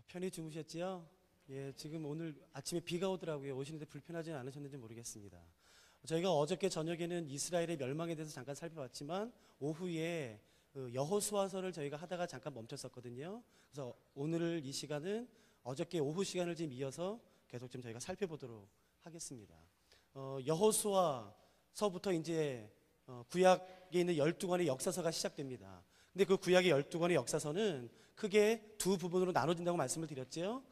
편히 주무셨지요? 예, 지금 오늘 아침에 비가 오더라고요. 오시는데 불편하지 않으셨는지 모르겠습니다. 저희가 어저께 저녁에는 이스라엘의 멸망에 대해서 잠깐 살펴봤지만 오후에 여호수아서를 저희가 하다가 잠깐 멈췄었거든요. 그래서 오늘 이 시간은 어저께 오후 시간을 좀 이어서 계속 좀 저희가 살펴보도록 하겠습니다. 여호수아서부터 이제 구약에 있는 12권의 역사서가 시작됩니다. 근데 그 구약의 12권의 역사서는 크게 두 부분으로 나눠진다고 말씀을 드렸죠.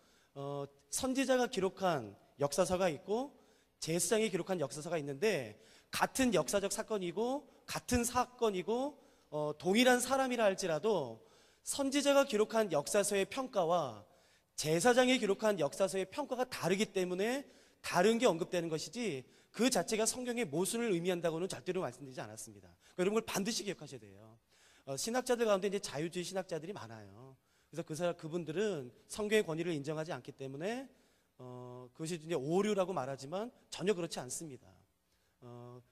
선지자가 기록한 역사서가 있고 제사장이 기록한 역사서가 있는데 같은 역사적 사건이고 같은 사건이고 동일한 사람이라 할지라도 선지자가 기록한 역사서의 평가와 제사장이 기록한 역사서의 평가가 다르기 때문에 다른 게 언급되는 것이지 그 자체가 성경의 모순을 의미한다고는 절대로 말씀드리지 않았습니다. 그러니까 이런 걸 반드시 기억하셔야 돼요. 신학자들 가운데 이제 자유주의 신학자들이 많아요. 그래서 그분들은 성경의 권위를 인정하지 않기 때문에 그것이 이제 오류라고 말하지만 전혀 그렇지 않습니다.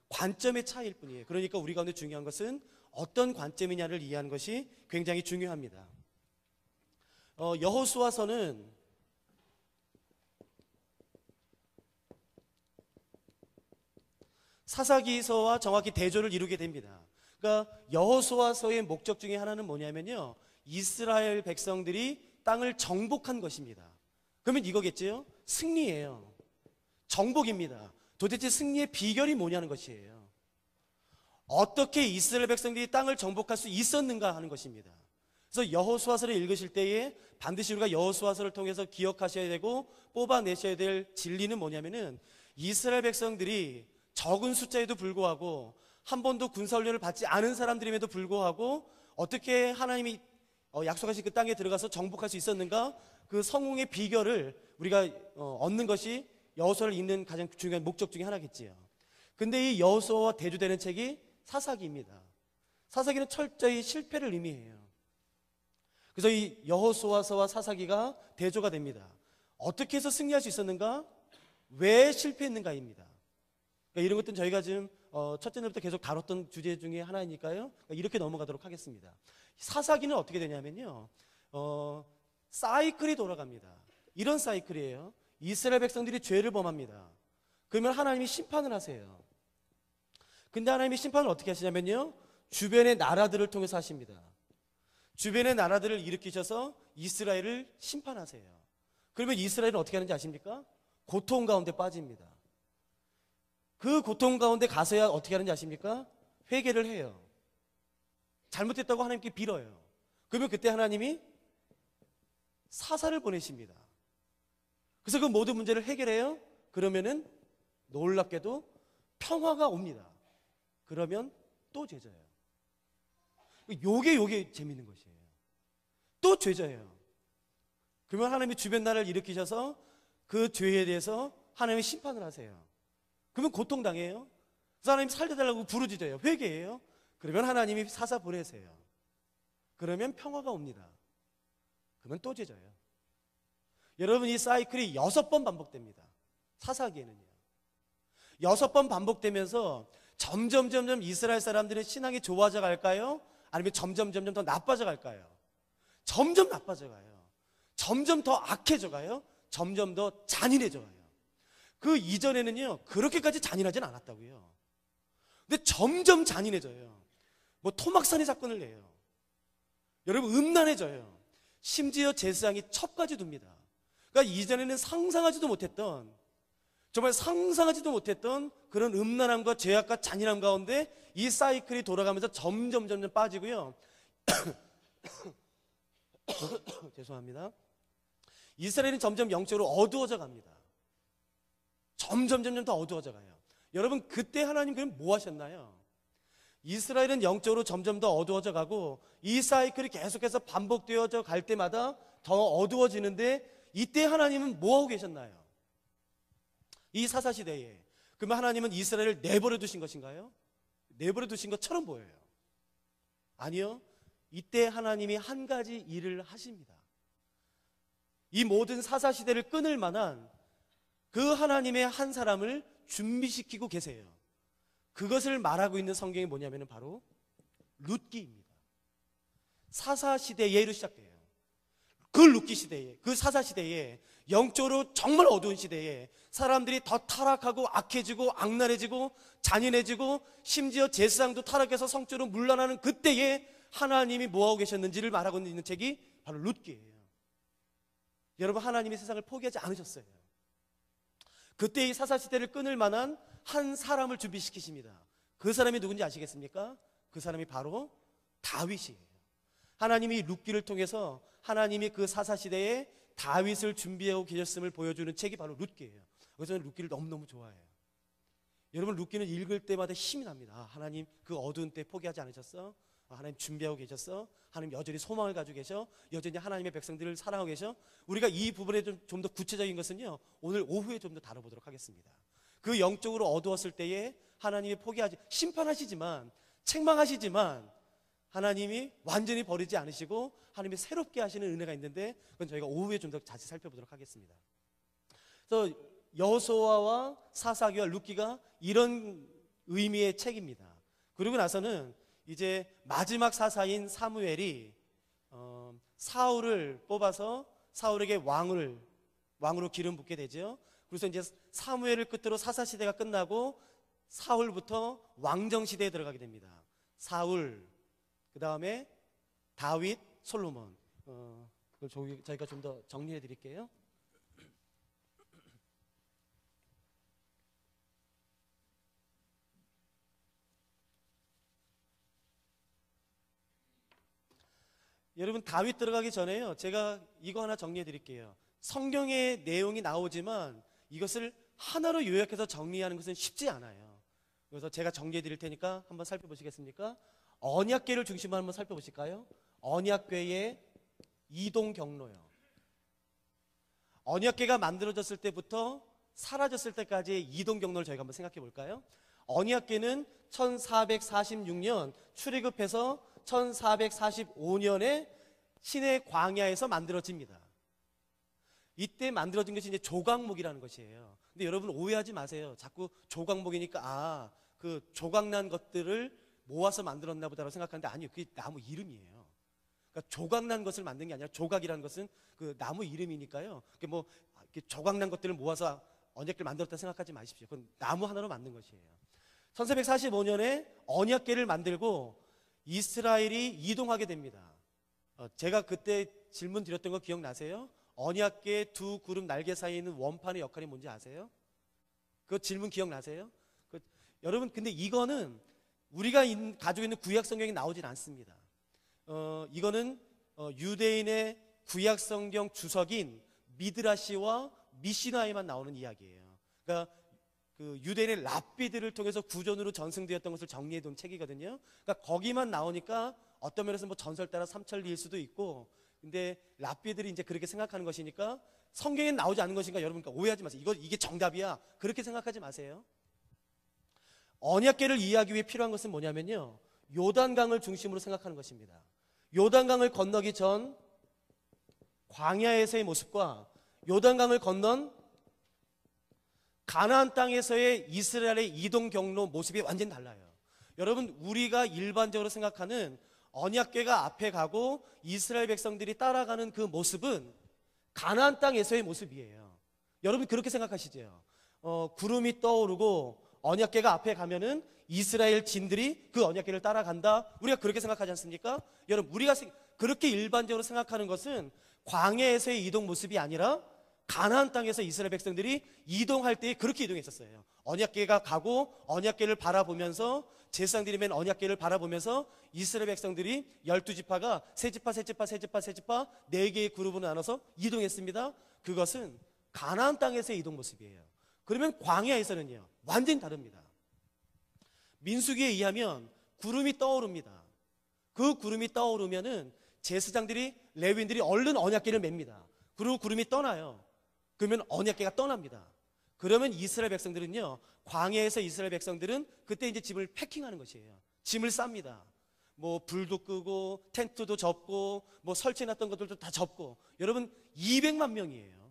관점의 차이일 뿐이에요. 그러니까 우리 가운데 중요한 것은 어떤 관점이냐를 이해하는 것이 굉장히 중요합니다. 여호수아서는 사사기서와 정확히 대조를 이루게 됩니다. 그러니까 여호수아서의 목적 중에 하나는 뭐냐면요, 이스라엘 백성들이 땅을 정복한 것입니다. 그러면 이거겠지요? 승리예요. 정복입니다. 도대체 승리의 비결이 뭐냐는 것이에요. 어떻게 이스라엘 백성들이 땅을 정복할 수 있었는가 하는 것입니다. 그래서 여호수아서를 읽으실 때에 반드시 우리가 여호수아서를 통해서 기억하셔야 되고 뽑아내셔야 될 진리는 뭐냐면은 이스라엘 백성들이 적은 숫자에도 불구하고 한 번도 군사훈련을 받지 않은 사람들임에도 불구하고 어떻게 하나님이 약속하신 그 땅에 들어가서 정복할 수 있었는가, 그 성공의 비결을 우리가 얻는 것이 여호수아를 읽는 가장 중요한 목적 중에 하나겠지요. 근데 이 여호수아와 대조되는 책이 사사기입니다. 사사기는 철저히 실패를 의미해요. 그래서 이 여호수아서와 사사기가 대조가 됩니다. 어떻게 해서 승리할 수 있었는가, 왜 실패했는가입니다. 그러니까 이런 것들은 저희가 지금 첫째 날부터 계속 다뤘던 주제 중에 하나이니까요. 그러니까 이렇게 넘어가도록 하겠습니다. 사사기는 어떻게 되냐면요, 사이클이 돌아갑니다. 이런 사이클이에요. 이스라엘 백성들이 죄를 범합니다. 그러면 하나님이 심판을 하세요. 근데 하나님이 심판을 어떻게 하시냐면요, 주변의 나라들을 통해서 하십니다. 주변의 나라들을 일으키셔서 이스라엘을 심판하세요. 그러면 이스라엘은 어떻게 하는지 아십니까? 고통 가운데 빠집니다. 그 고통 가운데 가서야 어떻게 하는지 아십니까? 회개를 해요. 잘못했다고 하나님께 빌어요. 그러면 그때 하나님이 사사를 보내십니다. 그래서 그 모든 문제를 해결해요. 그러면은 놀랍게도 평화가 옵니다. 그러면 또 죄져요. 요게 재밌는 것이에요. 또 죄져요. 그러면 하나님이 주변 나라를 일으키셔서 그 죄에 대해서 하나님이 심판을 하세요. 그러면 고통당해요. 그래서 하나님 살려달라고 부르짖어요. 회개해요. 그러면 하나님이 사사 보내세요. 그러면 평화가 옵니다. 그러면 또 죄져요. 여러분, 이 사이클이 6번 반복됩니다. 사사기에는요. 6번 반복되면서 점점 이스라엘 사람들은 신앙이 좋아져 갈까요? 아니면 점점 더 나빠져 갈까요? 점점 나빠져 가요. 점점 더 악해져 가요. 점점 더 잔인해져 가요. 그 이전에는요, 그렇게까지 잔인하진 않았다고요. 근데 점점 잔인해져요. 뭐 토막산의 사건을 내요. 여러분, 음란해져요. 심지어 제사장이 첩까지 둡니다. 그러니까 이전에는 상상하지도 못했던, 정말 상상하지도 못했던 그런 음란함과 죄악과 잔인함 가운데 이 사이클이 돌아가면서 점점 빠지고요. 죄송합니다. 이스라엘은 점점 영적으로 어두워져 갑니다. 점점 더 어두워져 가요. 여러분, 그때 하나님 그럼 뭐 하셨나요? 이스라엘은 영적으로 점점 더 어두워져 가고 이 사이클이 계속해서 반복되어져 갈 때마다 더 어두워지는데 이때 하나님은 뭐 하고 계셨나요? 이 사사시대에. 그러면 하나님은 이스라엘을 내버려 두신 것인가요? 내버려 두신 것처럼 보여요. 아니요. 이때 하나님이 한 가지 일을 하십니다. 이 모든 사사시대를 끊을 만한 그 하나님의 한 사람을 준비시키고 계세요. 그것을 말하고 있는 성경이 뭐냐면 바로 룻기입니다. 사사시대 예로 시작돼요. 그 룻기 시대에, 그 사사시대에, 영적으로 정말 어두운 시대에 사람들이 더 타락하고 악해지고 악랄해지고 잔인해지고 심지어 제사장도 타락해서 성적으로 물러나는 그때에 하나님이 뭐하고 계셨는지를 말하고 있는 책이 바로 룻기예요. 여러분, 하나님이 세상을 포기하지 않으셨어요. 그때 이 사사시대를 끊을 만한 한 사람을 준비시키십니다. 그 사람이 누군지 아시겠습니까? 그 사람이 바로 다윗이에요. 하나님이 룻기를 통해서 하나님이 그 사사시대에 다윗을 준비하고 계셨음을 보여주는 책이 바로 룻기예요. 그래서 저는 룻기를 너무너무 좋아해요. 여러분, 룻기는 읽을 때마다 힘이 납니다. 하나님 그 어두운 때 포기하지 않으셨어? 하나님 준비하고 계셨어? 하나님 여전히 소망을 가지고 계셔? 여전히 하나님의 백성들을 사랑하고 계셔? 우리가 이 부분에 좀 더 구체적인 것은요, 오늘 오후에 좀 더 다뤄보도록 하겠습니다. 그 영적으로 어두웠을 때에 하나님이 포기하지, 심판하시지만, 책망하시지만 하나님이 완전히 버리지 않으시고 하나님이 새롭게 하시는 은혜가 있는데, 그건 저희가 오후에 좀 더 자세히 살펴보도록 하겠습니다. 그래서 여호수아와 사사기와 룻기가 이런 의미의 책입니다. 그리고 나서는 이제 마지막 사사인 사무엘이 사울을 뽑아서 사울에게 왕으로 기름 붓게 되죠. 그래서 이제 사무엘을 끝으로 사사시대가 끝나고 사울부터 왕정시대에 들어가게 됩니다. 사울, 그 다음에 다윗, 솔로몬. 그걸 저희가 좀 더 정리해 드릴게요. 여러분, 다윗 들어가기 전에요, 제가 이거 하나 정리해 드릴게요. 성경의 내용이 나오지만 이것을 하나로 요약해서 정리하는 것은 쉽지 않아요. 그래서 제가 정리해 드릴 테니까 한번 살펴보시겠습니까? 언약궤를 중심으로 한번 살펴보실까요? 언약궤의 이동 경로요. 언약궤가 만들어졌을 때부터 사라졌을 때까지의 이동 경로를 저희가 한번 생각해 볼까요? 언약궤는 1446년 출애굽해서 1445년에 시내 광야에서 만들어집니다. 이때 만들어진 것이 이제 조각목이라는 것이에요. 근데 여러분 오해하지 마세요. 자꾸 조각목이니까 그 조각난 것들을 모아서 만들었나 보다라고 생각하는데, 아니요, 그게 나무 이름이에요. 그러니까 조각난 것을 만든 게 아니라, 조각이라는 것은 그 나무 이름이니까요. 그게 뭐 조각난 것들을 모아서 언약궤를 만들었다 생각하지 마십시오. 그건 나무 하나로 만든 것이에요. 1445년에 언약궤를 만들고 이스라엘이 이동하게 됩니다. 제가 그때 질문 드렸던 거 기억나세요? 언약궤 두 구름 날개 사이에 있는 원판의 역할이 뭔지 아세요? 그 질문 기억나세요? 여러분, 근데 이거는 우리가 가지고 있는 구약 성경에 나오질 않습니다. 이거는 유대인의 구약 성경 주석인 미드라시와 미시나에만 나오는 이야기예요. 그러니까 그 유대인의 랍비들을 통해서 구전으로 전승되었던 것을 정리해 둔 책이거든요. 그러니까 거기만 나오니까 어떤 면에서 뭐 전설 따라 삼천리일 수도 있고, 근데 랍비들이 이제 그렇게 생각하는 것이니까 성경에 나오지 않은 것인가, 여러분, 그러니까 오해하지 마세요. 이게 정답이야, 그렇게 생각하지 마세요. 언약궤를 이해하기 위해 필요한 것은 뭐냐면요, 요단강을 중심으로 생각하는 것입니다. 요단강을 건너기 전 광야에서의 모습과 요단강을 건넌 가나안 땅에서의 이스라엘의 이동 경로 모습이 완전히 달라요. 여러분, 우리가 일반적으로 생각하는 언약궤가 앞에 가고 이스라엘 백성들이 따라가는 그 모습은 가나안 땅에서의 모습이에요. 여러분 그렇게 생각하시죠? 구름이 떠오르고 언약궤가 앞에 가면은 이스라엘 진들이 그 언약궤를 따라간다. 우리가 그렇게 생각하지 않습니까? 여러분, 우리가 그렇게 일반적으로 생각하는 것은 광야에서의 이동 모습이 아니라 가나안 땅에서 이스라엘 백성들이 이동할 때 그렇게 이동했었어요. 언약궤가 가고 언약궤를 바라보면서, 제사장들이 맨 언약궤를 바라보면서 이스라엘 백성들이 12지파가 세 지파 4개의 그룹으로 나눠서 이동했습니다. 그것은 가나안 땅에서의 이동 모습이에요. 그러면 광야에서는요, 완전히 다릅니다. 민수기에 의하면 구름이 떠오릅니다. 그 구름이 떠오르면은 제사장들이, 레위인들이 얼른 언약궤를 맵니다. 그리고 구름이 떠나요. 그러면 언약궤가 떠납니다. 그러면 이스라엘 백성들은요, 광야에서 이스라엘 백성들은 그때 이제 짐을 패킹하는 것이에요. 짐을 쌉니다. 뭐 불도 끄고 텐트도 접고 뭐 설치해놨던 것들도 다 접고. 여러분 200만 명이에요.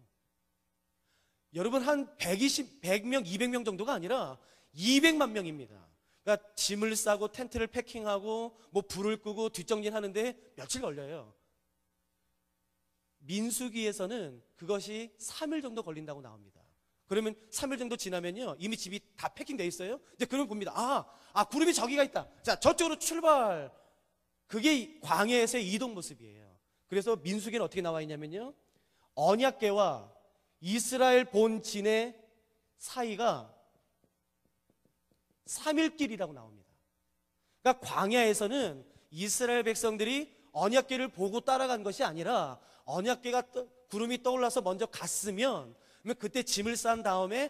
여러분 한 100명, 200명 정도가 아니라 200만 명입니다. 그러니까 짐을 싸고 텐트를 패킹하고 뭐 불을 끄고 뒷정진하는데 며칠 걸려요. 민수기에서는 그것이 3일 정도 걸린다고 나옵니다. 그러면 3일 정도 지나면요, 이미 집이 다 패킹되어 있어요. 이제 그러면 봅니다. 구름이 저기가 있다. 자, 저쪽으로 출발. 그게 광야에서의 이동 모습이에요. 그래서 민수기는 어떻게 나와 있냐면요, 언약궤와 이스라엘 본진의 사이가 3일 길이라고 나옵니다. 그러니까 광야에서는 이스라엘 백성들이 언약궤를 보고 따라간 것이 아니라 언약궤가 구름이 떠올라서 먼저 갔으면 그때 짐을 싼 다음에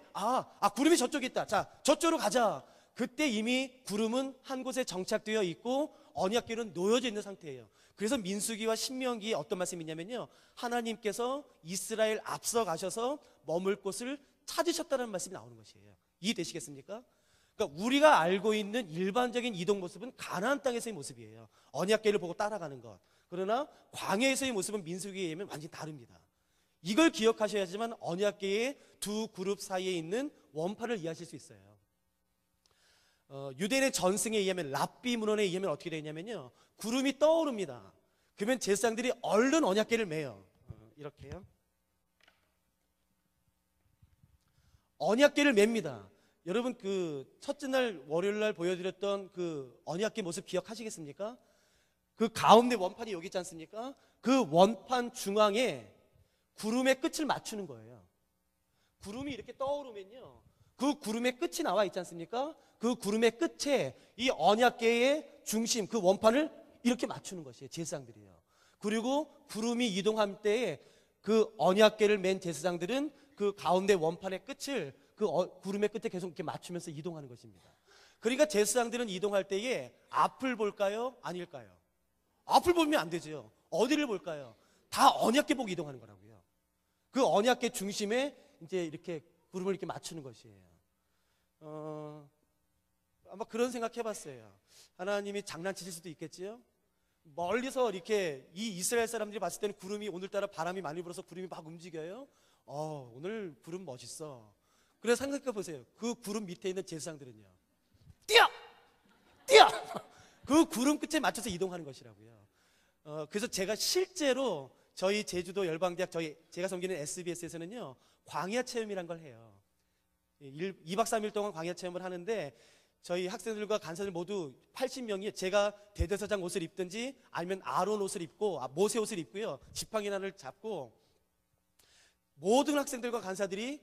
구름이 저쪽에 있다. 자, 저쪽으로 가자. 그때 이미 구름은 한 곳에 정착되어 있고 언약궤는 놓여져 있는 상태예요. 그래서 민수기와 신명기에 어떤 말씀이 있냐면요, 하나님께서 이스라엘 앞서 가셔서 머물 곳을 찾으셨다는 말씀이 나오는 것이에요. 이해되시겠습니까? 그러니까 우리가 알고 있는 일반적인 이동 모습은 가나안 땅에서의 모습이에요. 언약궤를 보고 따라가는 것. 그러나 광야에서의 모습은 민수기에 의하면 완전히 다릅니다. 이걸 기억하셔야지만 언약궤의 두 그룹 사이에 있는 원판을 이해하실 수 있어요. 유대인의 전승에 의하면, 랍비 문헌에 의하면 어떻게 되냐면요, 구름이 떠오릅니다. 그러면 제사장들이 얼른 언약궤를 메요. 이렇게요. 언약궤를 맵니다. 여러분, 그 첫째 날 월요일 날 보여드렸던 그 언약궤 모습 기억하시겠습니까? 그 가운데 원판이 여기 있지 않습니까? 그 원판 중앙에 구름의 끝을 맞추는 거예요. 구름이 이렇게 떠오르면요, 그 구름의 끝이 나와 있지 않습니까? 그 구름의 끝에 이 언약궤의 중심, 그 원판을 이렇게 맞추는 것이에요, 제사장들이요. 그리고 구름이 이동할 때에 그 언약궤를 맨 제사장들은 그 가운데 원판의 끝을 그 구름의 끝에 계속 이렇게 맞추면서 이동하는 것입니다. 그러니까 제사장들은 이동할 때에 앞을 볼까요? 아닐까요? 앞을 보면 안 되죠. 어디를 볼까요? 다 언약궤 보고 이동하는 거라고요. 그 언약궤 중심에 이제 이렇게 구름을 이렇게 맞추는 것이에요. 아마 그런 생각 해봤어요. 하나님이 장난치실 수도 있겠지요. 멀리서 이렇게 이 이스라엘 사람들이 봤을 때는 구름이, 오늘따라 바람이 많이 불어서 구름이 막 움직여요. 오늘 구름 멋있어. 그래서 생각해 보세요. 그 구름 밑에 있는 제사장들은요, 뛰어! 그 구름 끝에 맞춰서 이동하는 것이라고요. 그래서 제가 실제로 저희 제주도 열방대학, 제가 섬기는 SBS에서는요, 광야 체험이란 걸 해요. 2박 3일 동안 광야 체험을 하는데 저희 학생들과 간사들 모두 80명이 제가 대제사장 옷을 입든지 아니면 아론 옷을 입고 모세 옷을 입고요, 지팡이난을 잡고 모든 학생들과 간사들이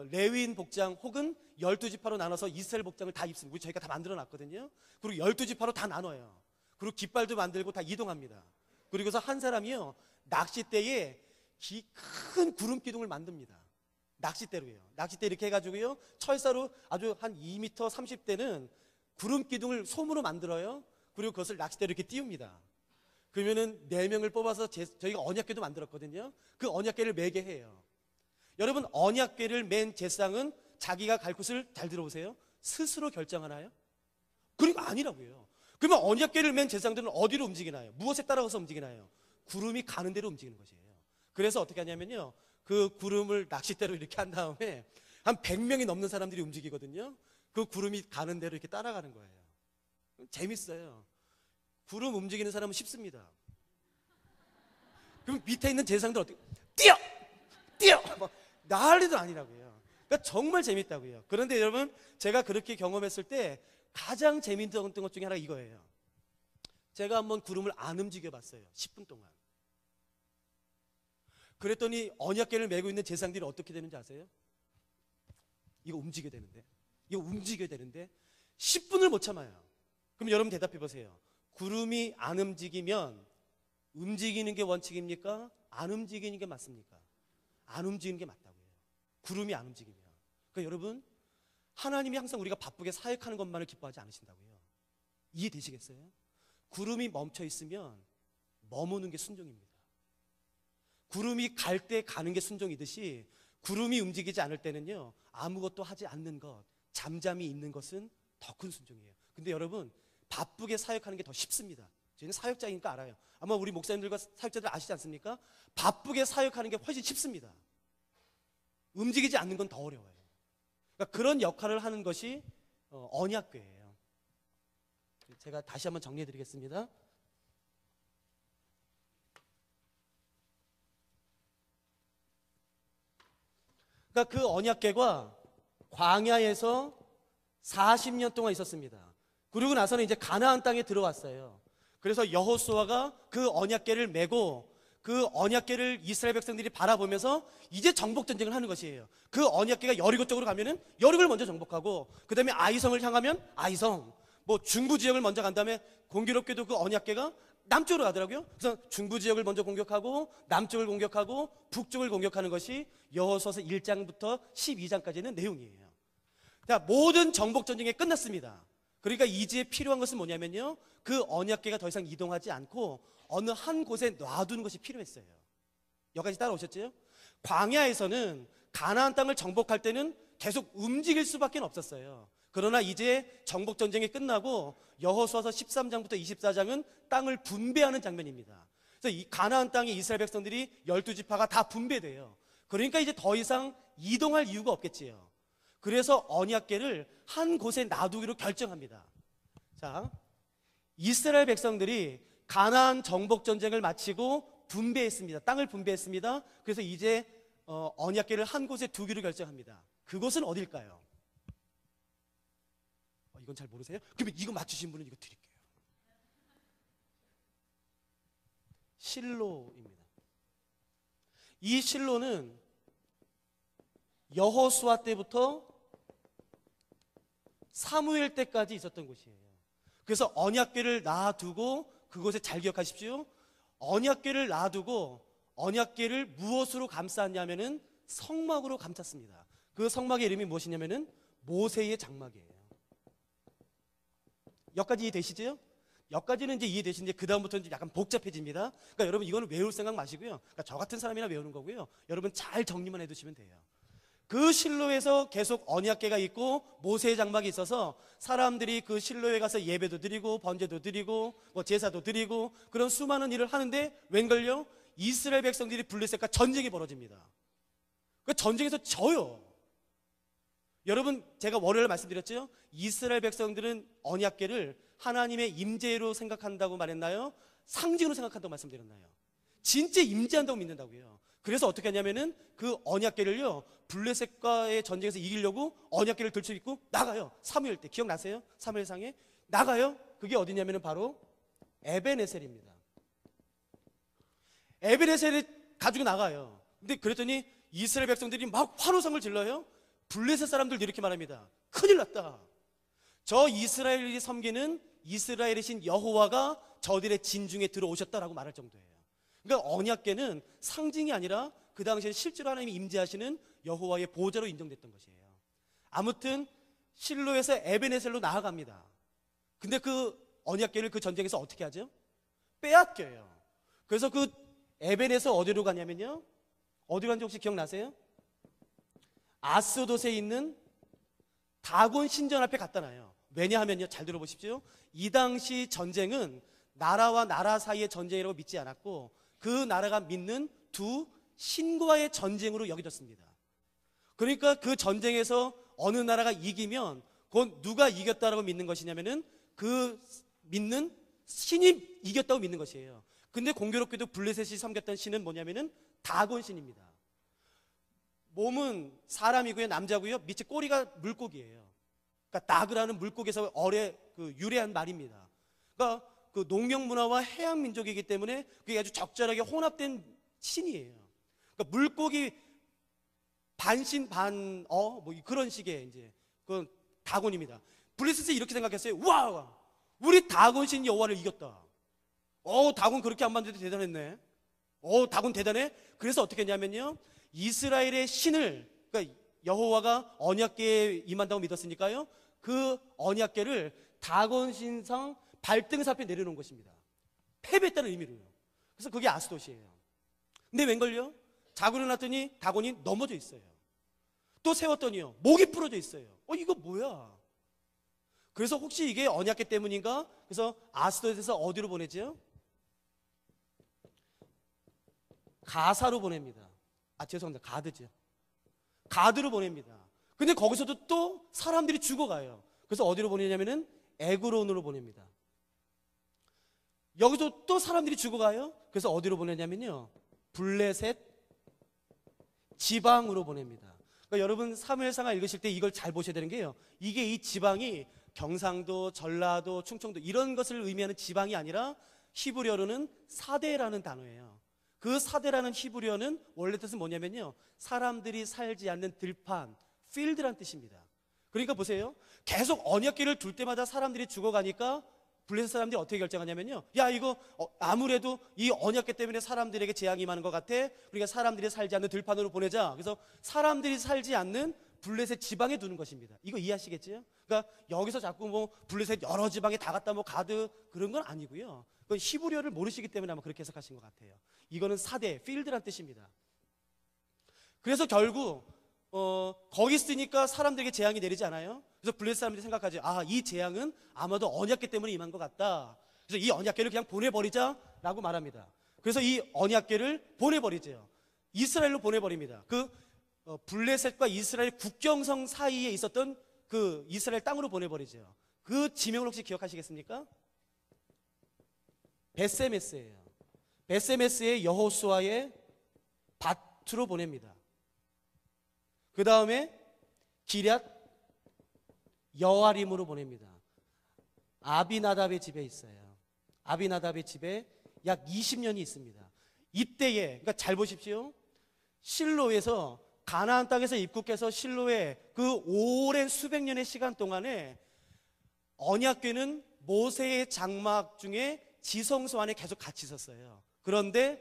레위인 복장 혹은 12지파로 나눠서 이스라엘 복장을 다 입습니다. 저희가 다 만들어 놨거든요. 그리고 12지파로 다 나눠요. 그리고 깃발도 만들고 다 이동합니다. 그리고서 한 사람이요, 낚싯대에 큰 구름 기둥을 만듭니다. 낚싯대로요. 낚싯대 이렇게 해가지고요, 철사로 아주 한 2m 30대는 구름 기둥을 솜으로 만들어요. 그리고 그것을 낚싯대로 이렇게 띄웁니다. 그러면은 4명을 뽑아서 저희가 언약궤도 만들었거든요. 그 언약궤를 매게 해요. 여러분, 언약궤를 맨 제사장은 자기가 갈 곳을, 잘 들어보세요, 스스로 결정하나요? 그러니까 아니라고요. 그러면 언약궤를 맨 제사장들은 어디로 움직이나요? 무엇에 따라서 움직이나요? 구름이 가는 대로 움직이는 것이에요. 그래서 어떻게 하냐면요, 그 구름을 낚싯대로 이렇게 한 다음에 한 100명이 넘는 사람들이 움직이거든요. 그 구름이 가는 대로 이렇게 따라가는 거예요. 재밌어요. 구름 움직이는 사람은 쉽습니다. 그럼 밑에 있는 제사장들 어떻게, 뛰어! 난리도 아니라고요. 그러니까 정말 재밌다고요. 그런데 여러분, 제가 그렇게 경험했을 때 가장 재밌었던 것 중에 하나가 이거예요. 제가 한번 구름을 안 움직여 봤어요. 10분 동안. 그랬더니 언약궤를 메고 있는 제사장들이 어떻게 되는지 아세요? 이거 움직여야 되는데 10분을 못 참아요. 그럼 여러분 대답해 보세요. 구름이 안 움직이면 움직이는 게 원칙입니까? 안 움직이는 게 맞습니까? 안 움직이는 게 맞다고요. 구름이 안 움직이면. 그러니까 여러분, 하나님이 항상 우리가 바쁘게 사역하는 것만을 기뻐하지 않으신다고요. 이해되시겠어요? 구름이 멈춰 있으면 머무는 게 순종입니다. 구름이 갈 때 가는 게 순종이듯이 구름이 움직이지 않을 때는요, 아무것도 하지 않는 것, 잠잠히 있는 것은 더 큰 순종이에요. 근데 여러분, 바쁘게 사역하는 게 더 쉽습니다. 저희는 사역자이니까 알아요. 아마 우리 목사님들과 사역자들 아시지 않습니까? 바쁘게 사역하는 게 훨씬 쉽습니다. 움직이지 않는 건 더 어려워요. 그러니까 그런 역할을 하는 것이 언약궤예요. 제가 다시 한번 정리해 드리겠습니다. 그러니까 그 언약궤가 광야에서 40년 동안 있었습니다. 그리고 나서는 이제 가나안 땅에 들어왔어요. 그래서 여호수아가 그 언약궤를 메고 그 언약궤를 이스라엘 백성들이 바라보면서 이제 정복 전쟁을 하는 것이에요. 그 언약궤가 여리고 쪽으로 가면은 여리고를 먼저 정복하고, 그 다음에 아이성을 향하면 아이성, 뭐 중부 지역을 먼저 간 다음에 공교롭게도 그 언약궤가 남쪽으로 가더라고요. 그래서 중부 지역을 먼저 공격하고 남쪽을 공격하고 북쪽을 공격하는 것이 여호수아서 1장부터 12장까지는 내용이에요. 자, 모든 정복 전쟁이 끝났습니다. 그러니까 이제 필요한 것은 뭐냐면요, 그 언약궤가 더 이상 이동하지 않고 어느 한 곳에 놔두는 것이 필요했어요. 여기까지 따라오셨죠? 광야에서는 가나안 땅을 정복할 때는 계속 움직일 수밖에 없었어요. 그러나 이제 정복 전쟁이 끝나고 여호수아서 13장부터 24장은 땅을 분배하는 장면입니다. 그래서 이 가나안 땅에 이스라엘 백성들이 12지파가 다 분배돼요. 그러니까 이제 더 이상 이동할 이유가 없겠지요. 그래서 언약궤를 한 곳에 놔두기로 결정합니다. 자, 이스라엘 백성들이 가나안 정복 전쟁을 마치고 분배했습니다. 땅을 분배했습니다. 그래서 이제 언약궤를 한 곳에 두기로 결정합니다. 그곳은 어딜까요? 이건 잘 모르세요? 그러면 이거 맞추신 분은 이거 드릴게요. 실로입니다. 이 실로는 여호수아 때부터 사무엘 때까지 있었던 곳이에요. 그래서 언약궤를 놔두고, 그곳에 잘 기억하십시오. 언약궤를 놔두고 언약궤를 무엇으로 감쌌냐면은 성막으로 감쌌습니다. 그 성막의 이름이 무엇이냐면은 모세의 장막이에요. 여기까지 이해되시죠? 여기까지는 이제 이해되시는데 그 다음부터는 좀 약간 복잡해집니다. 그러니까 여러분 이거는 외울 생각 마시고요. 그러니까 저 같은 사람이나 외우는 거고요. 여러분 잘 정리만 해두시면 돼요. 그 실로에서 계속 언약궤가 있고 모세의 장막이 있어서 사람들이 그 실로에 가서 예배도 드리고 번제도 드리고 뭐 제사도 드리고 그런 수많은 일을 하는데 웬걸요? 이스라엘 백성들이 블레셋과 전쟁이 벌어집니다. 그 전쟁에서 져요. 여러분, 제가 월요일에 말씀드렸죠? 이스라엘 백성들은 언약궤를 하나님의 임재로 생각한다고 말했나요? 상징으로 생각한다고 말씀드렸나요? 진짜 임재한다고 믿는다고요. 그래서 어떻게 하냐면은 그 언약궤를요, 블레셋과의 전쟁에서 이기려고 언약궤를 들쳐입고 나가요. 사무엘 때 기억나세요? 사무엘상에 나가요. 그게 어디냐면은 바로 에벤에셀입니다. 에벤에셀을 가지고 나가요. 근데 그랬더니 이스라엘 백성들이 막 환호성을 질러요. 블레셋 사람들도 이렇게 말합니다. 큰일 났다. 저 이스라엘이 섬기는 이스라엘의 신 여호와가 저들의 진중에 들어오셨다라고 말할 정도예요. 그러니까 언약궤는 상징이 아니라 그 당시에 실제로 하나님이 임재하시는 여호와의 보좌로 인정됐던 것이에요. 아무튼 실로에서 에벤에셀로 나아갑니다. 근데 그 언약궤를 그 전쟁에서 어떻게 하죠? 빼앗겨요. 그래서 그 에벤에서 어디로 가냐면요, 어디로 간지 혹시 기억나세요? 아스돗에 있는 다곤 신전 앞에 갖다 놔요. 왜냐하면요, 잘 들어보십시오. 이 당시 전쟁은 나라와 나라 사이의 전쟁이라고 믿지 않았고 그 나라가 믿는 두 신과의 전쟁으로 여겨졌습니다. 그러니까 그 전쟁에서 어느 나라가 이기면 그건 누가 이겼다라고 믿는 것이냐면은 그 믿는 신이 이겼다고 믿는 것이에요. 근데 공교롭게도 블레셋이 섬겼던 신은 뭐냐면은 다곤 신입니다. 몸은 사람이고요, 남자고요, 밑에 꼬리가 물고기예요. 그러니까 다그라는 물고기에서 유래한 말입니다. 그러니까 그 농경 문화와 해양 민족이기 때문에 그게 아주 적절하게 혼합된 신이에요. 그러니까 물고기 반신 반어 뭐 그런 식의 이제 그건 다곤입니다. 블레셋이 이렇게 생각했어요. 와, 우리 다곤 신 여호와를 이겼다. 다곤 그렇게 안 만들어도 대단했네. 다곤 대단해. 그래서 어떻게 했냐면요, 이스라엘의 신을, 그러니까 여호와가 언약궤에 임한다고 믿었으니까요, 그 언약궤를 다곤 신상 발등에서 앞에 내려놓은 것입니다. 패배했다는 의미로요. 그래서 그게 아스돗이에요. 근데 웬걸요? 자고 일어났더니 다곤이 넘어져 있어요. 또 세웠더니요, 목이 부러져 있어요. 이거 뭐야? 그래서 혹시 이게 언약궤 때문인가? 그래서 아스돗에서 어디로 보내죠? 가사로 보냅니다. 죄송합니다. 가드죠. 가드로 보냅니다. 근데 거기서도 또 사람들이 죽어가요. 그래서 어디로 보내냐면은 에그론으로 보냅니다. 여기서 또 사람들이 죽어가요. 그래서 어디로 보내냐면요, 블레셋 지방으로 보냅니다. 그러니까 여러분 사무엘상하 읽으실 때 이걸 잘 보셔야 되는 게요, 이게 이 지방이 경상도, 전라도, 충청도 이런 것을 의미하는 지방이 아니라 히브리어로는 사대라는 단어예요. 그 사대라는 히브리어는 원래 뜻은 뭐냐면요, 사람들이 살지 않는 들판, 필드란 뜻입니다. 그러니까 보세요, 계속 언약궤를 둘 때마다 사람들이 죽어가니까 블레셋 사람들이 어떻게 결정하냐면요, 야 이거 아무래도 이 언약궤 때문에 사람들에게 재앙이 임하는 것 같아, 그러니까 사람들이 살지 않는 들판으로 보내자. 그래서 사람들이 살지 않는 블레셋 지방에 두는 것입니다. 이거 이해하시겠지요? 그러니까 여기서 자꾸 뭐 블레셋 여러 지방에 다 갔다 뭐 가드 그런 건 아니고요, 그건 히브리어를 모르시기 때문에 아마 그렇게 해석하신 것 같아요. 이거는 사대, 필드란 뜻입니다. 그래서 결국 거기 쓰니까 사람들에게 재앙이 내리지 않아요. 그래서 블레셋 사람들이 생각하지, 이 재앙은 아마도 언약궤 때문에 임한 것 같다. 그래서 이 언약궤를 그냥 보내버리자라고 말합니다. 그래서 이 언약궤를 보내버리죠. 이스라엘로 보내버립니다. 그 블레셋과 이스라엘 국경성 사이에 있었던 그 이스라엘 땅으로 보내버리죠. 그 지명을 혹시 기억하시겠습니까? 베세메스예요. 베세메스의 여호수아의 밭으로 보냅니다. 그 다음에 기럇 여아림으로 보냅니다. 아비나답의 집에 있어요. 아비나답의 집에 약 20년이 있습니다. 이때에, 그러니까 잘 보십시오, 실로에서 가나안 땅에서 입국해서 실로에 그 오랜 수백 년의 시간 동안에 언약궤는 모세의 장막 중에 지성소 안에 계속 같이 있었어요. 그런데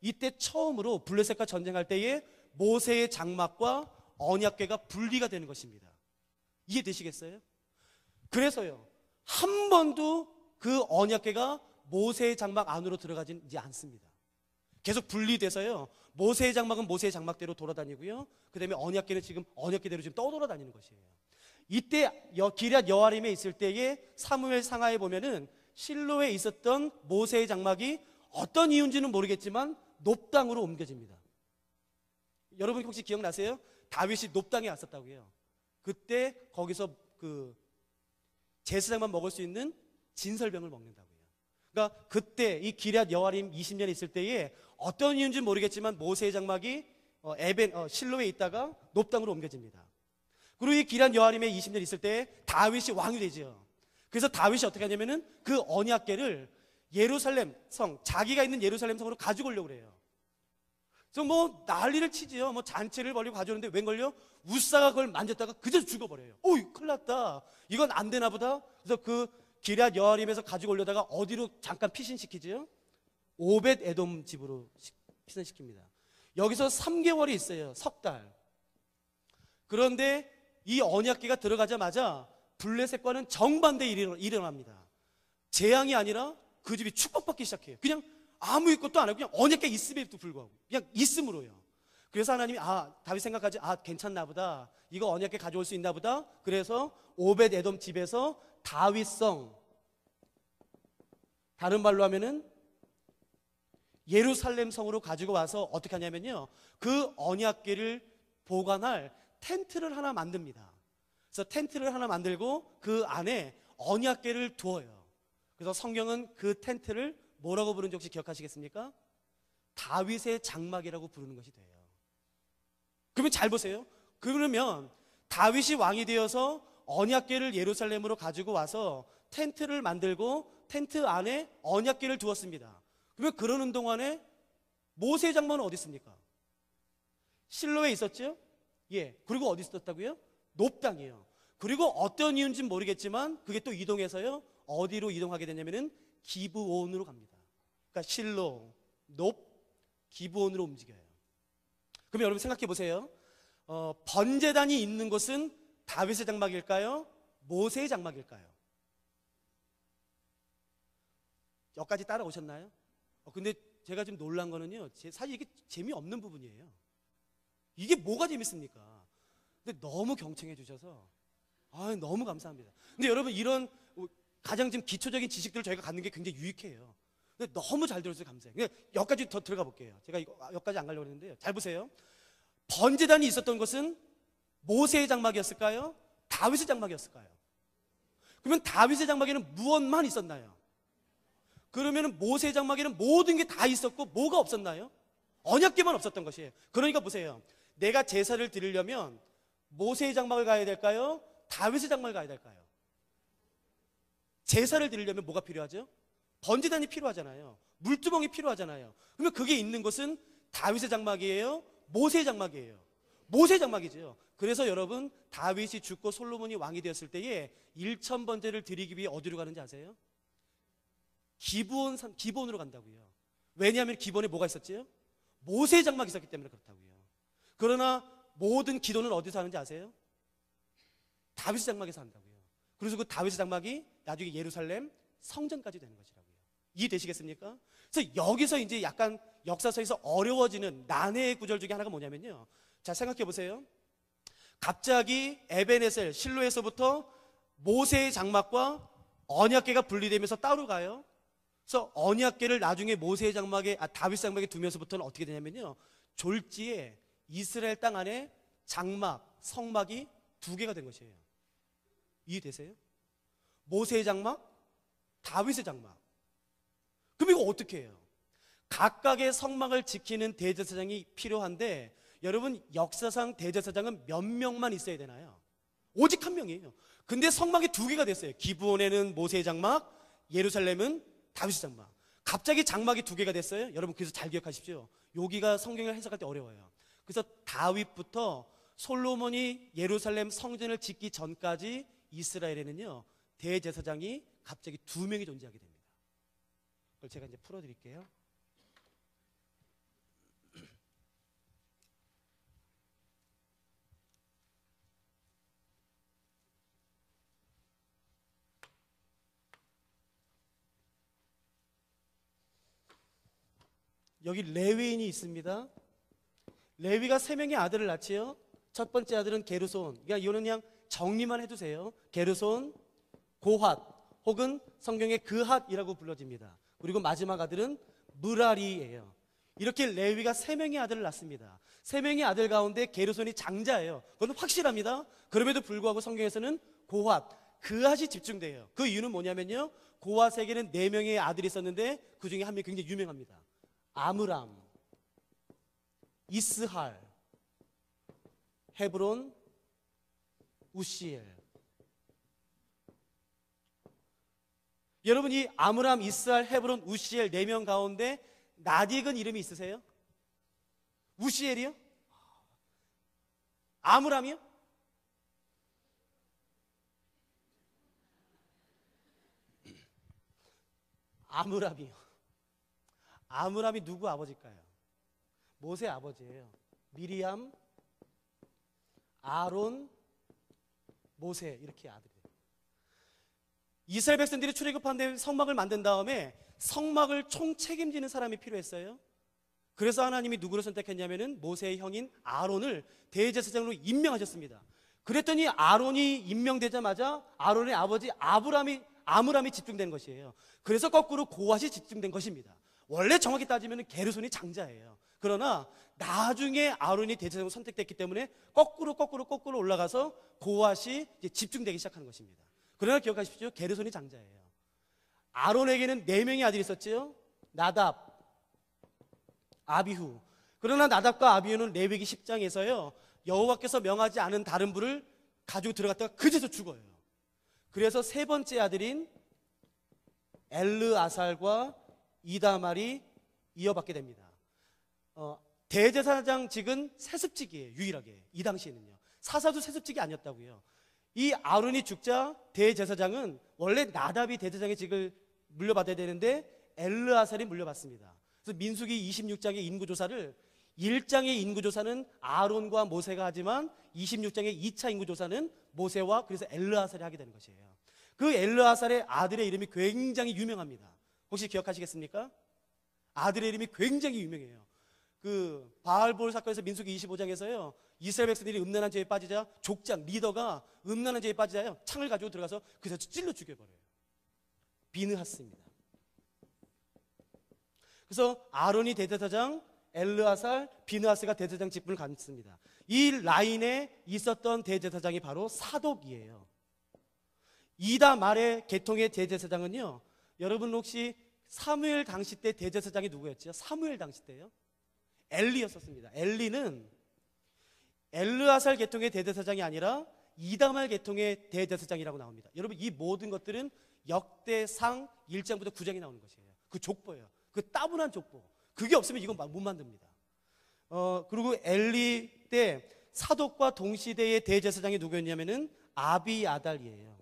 이때 처음으로 블레셋과 전쟁할 때에 모세의 장막과 언약궤가 분리가 되는 것입니다. 이해되시겠어요? 그래서요, 한 번도 그 언약궤가 모세의 장막 안으로 들어가지 않습니다. 계속 분리돼서요, 모세의 장막은 모세의 장막대로 돌아다니고요, 그 다음에 언약궤는 지금 언약궤대로 지금 떠돌아다니는 것이에요. 이때 기럇 여아림에 있을 때에 사무엘 상하에 보면은 실로에 있었던 모세의 장막이 어떤 이유인지는 모르겠지만 높당으로 옮겨집니다. 여러분 혹시 기억나세요? 다윗이 높당에 왔었다고요. 그때 거기서 그 제사장만 먹을 수 있는 진설병을 먹는다고요. 그러니까 그때 이 기럇 여아림 20년 있을 때에 어떤 이유인지 모르겠지만 모세의 장막이 실로에 있다가 높당으로 옮겨집니다. 그리고 이 기럇 여아림에 20년 있을 때 다윗이 왕이 되죠. 그래서 다윗이 어떻게 하냐면은 그 언약궤를 예루살렘 성, 자기가 있는 예루살렘 성으로 가지고 오려고 그래요. 그래서 뭐 난리를 치지요. 뭐 잔치를 벌이고 가져오는데 웬걸요? 우사가 그걸 만졌다가 그저 죽어버려요. 오이, 큰일 났다. 이건 안 되나 보다. 그래서 그 기럇 여아림에서 가지고 오려다가 어디로 잠깐 피신시키지요? 오벳 에돔 집으로 피신시킵니다. 여기서 3개월이 있어요. 석 달. 그런데 이 언약궤가 들어가자마자 블레셋과는 정반대 일이 일어납니다. 재앙이 아니라 그 집이 축복받기 시작해요. 그냥 아무 것도 안 하고 그냥 언약궤 있음에도 불구하고 그냥 있음으로요. 그래서 하나님이 다윗 생각하지, 괜찮나 보다, 이거 언약궤 가져올 수 있나 보다. 그래서 오벳 에돔 집에서 다윗성, 다른 말로 하면은 예루살렘 성으로 가지고 와서 어떻게 하냐면요, 그 언약궤를 보관할 텐트를 하나 만듭니다. 그래서 텐트를 하나 만들고 그 안에 언약궤를 두어요. 그래서 성경은 그 텐트를 뭐라고 부르는지 혹시 기억하시겠습니까? 다윗의 장막이라고 부르는 것이 돼요. 그러면 잘 보세요. 그러면 다윗이 왕이 되어서 언약궤를 예루살렘으로 가지고 와서 텐트를 만들고 텐트 안에 언약궤를 두었습니다. 그러면 그러는 동안에 모세의 장막은 어디 있습니까? 실로에 있었죠? 예. 그리고 어디 있었다고요? 높당이에요. 그리고 어떤 이유인지는 모르겠지만 그게 또 이동해서요, 어디로 이동하게 되냐면은 기브온으로 갑니다. 그러니까 실로, 높, 기브온으로 움직여요. 그럼 여러분 생각해 보세요. 번제단이 있는 곳은 다윗의 장막일까요? 모세의 장막일까요? 여기까지 따라오셨나요? 근데 제가 지금 놀란 거는요, 사실 이게 재미없는 부분이에요. 이게 뭐가 재밌습니까? 근데 너무 경청해 주셔서 너무 감사합니다. 근데 여러분, 이런 가장 지금 기초적인 지식들을 저희가 갖는 게 굉장히 유익해요. 근데 너무 잘 들어주셔서 감사해요. 여기까지 더 들어가 볼게요. 제가 여기까지 안 가려고 했는데요, 잘 보세요. 번제단이 있었던 것은 모세의 장막이었을까요? 다윗의 장막이었을까요? 그러면 다윗의 장막에는 무엇만 있었나요? 그러면 모세 장막에는 모든 게 다 있었고 뭐가 없었나요? 언약궤만 없었던 것이에요. 그러니까 보세요. 내가 제사를 드리려면 모세의 장막을 가야 될까요? 다윗의 장막을 가야 될까요? 제사를 드리려면 뭐가 필요하죠? 번제단이 필요하잖아요. 물두멍이 필요하잖아요. 그러면 그게 있는 곳은 다윗의 장막이에요? 모세의 장막이에요? 모세의 장막이죠. 그래서 여러분, 다윗이 죽고 솔로몬이 왕이 되었을 때에 1000번제를 드리기 위해 어디로 가는지 아세요? 기브온으로 간다고요. 왜냐하면 기브온에 뭐가 있었지요? 모세의 장막이 있었기 때문에 그렇다고요. 그러나 모든 기도는 어디서 하는지 아세요? 다윗의 장막에서 한다고요. 그래서 그 다윗의 장막이 나중에 예루살렘 성전까지 되는 것이라고요. 이해되시겠습니까? 그래서 여기서 이제 약간 역사서에서 어려워지는 난해의 구절 중에 하나가 뭐냐면요. 자, 생각해 보세요. 갑자기 에벤에셀 실로에서부터 모세의 장막과 언약궤가 분리되면서 따로 가요. 그래서 언약궤를 나중에 모세의 장막에 다윗 장막에 두면서부터는 어떻게 되냐면요. 졸지에 이스라엘 땅 안에 장막, 성막이 2개가 된 것이에요. 이해되세요? 모세의 장막, 다윗의 장막. 그럼 이거 어떻게 해요? 각각의 성막을 지키는 대제사장이 필요한데 여러분, 역사상 대제사장은 몇 명만 있어야 되나요? 오직 1명이에요. 근데 성막이 2개가 됐어요. 기브온에는 모세의 장막, 예루살렘은 다윗의 장막. 갑자기 장막이 2개가 됐어요. 여러분, 그래서 잘 기억하십시오. 여기가 성경을 해석할 때 어려워요. 그래서 다윗부터 솔로몬이 예루살렘 성전을 짓기 전까지 이스라엘에는요, 대제사장이 갑자기 2명이 존재하게 됩니다. 그걸 제가 이제 풀어드릴게요. 여기 레위인이 있습니다. 레위가 3명의 아들을 낳지요. 첫 번째 아들은 게르손. 그러니까 이거는 그냥 정리만 해두세요. 게르손, 고핫 혹은 성경의 그핫이라고 불러집니다. 그리고 마지막 아들은 무라리예요. 이렇게 레위가 3명의 아들을 낳습니다. 3명의 아들 가운데 게르손이 장자예요. 그건 확실합니다. 그럼에도 불구하고 성경에서는 고핫, 그핫이 집중돼요. 그 이유는 뭐냐면요, 고핫에게는 4명의 아들이 있었는데 그 중에 한 명이 굉장히 유명합니다. 아므람, 이스할, 헤브론, 우시엘. 여러분, 이 아므람, 이스할, 헤브론, 우시엘 4명 가운데 낯익은 이름이 있으세요? 우시엘이요? 아므람이요? 아므람이요. 아므람이 누구 아버지일까요? 모세 아버지예요. 미리암, 아론, 모세, 이렇게 아들이에요. 이스라엘 백성들이 출애굽한 다음에 성막을 만든 다음에 성막을 총책임지는 사람이 필요했어요. 그래서 하나님이 누구를 선택했냐면은 모세의 형인 아론을 대제사장으로 임명하셨습니다. 그랬더니 아론이 임명되자마자 아론의 아버지 아므람이 집중된 것이에요. 그래서 거꾸로 고핫이 집중된 것입니다. 원래 정확히 따지면 게르손이 장자예요. 그러나 나중에 아론이 대제사장으로 선택됐기 때문에 거꾸로 올라가서 고핫이 이제 집중되기 시작하는 것입니다. 그러나 기억하십시오. 게르손이 장자예요. 아론에게는 4명의 아들이 있었지요. 나답, 아비후. 그러나 나답과 아비후는 레위기 10장에서요, 여호와께서 명하지 않은 다른 불을 가지고 들어갔다가 그제서 죽어요. 그래서 3번째 아들인 엘르아살과 이다말이 이어받게 됩니다. 대제사장직은 세습직이에요. 유일하게 이 당시에는요. 사사도 세습직이 아니었다고요. 이 아론이 죽자 대제사장은 원래 나답이 대제사장의 직을 물려받아야 되는데 엘르아살이 물려받습니다. 그래서 민수기 26장의 인구조사를 1장의 인구조사는 아론과 모세가 하지만 26장의 2차 인구조사는 모세와 그래서 엘르아살이 하게 되는 것이에요. 그 엘르아살의 아들의 이름이 굉장히 유명합니다. 혹시 기억하시겠습니까? 아들의 이름이 굉장히 유명해요. 그 바알볼 사건에서 민수기 25장에서요, 이스라엘 백성들이 음란한 죄에 빠지자 족장 리더가 음란한 죄에 빠지자요, 창을 가지고 들어가서 그래서 찔러 죽여버려요. 비느하스입니다. 그래서 아론이 대제사장, 엘르아살, 비느하스가 대제사장 직분을 갖습니다. 이 라인에 있었던 대제사장이 바로 사독이에요. 이다 말의 계통의 대제사장은요, 여러분 혹시 사무엘 당시 때 대제사장이 누구였죠? 사무엘 당시 때요? 엘리였었습니다. 엘리는 엘르아살 계통의 대제사장이 아니라 이다말 계통의 대제사장이라고 나옵니다. 여러분, 이 모든 것들은 역대상 1장부터 9장에 나오는 것이에요. 그 족보예요. 그 따분한 족보. 그게 없으면 이건 못 만듭니다. 그리고 엘리 때 사독과 동시대의 대제사장이 누구였냐면은 아비아달이에요.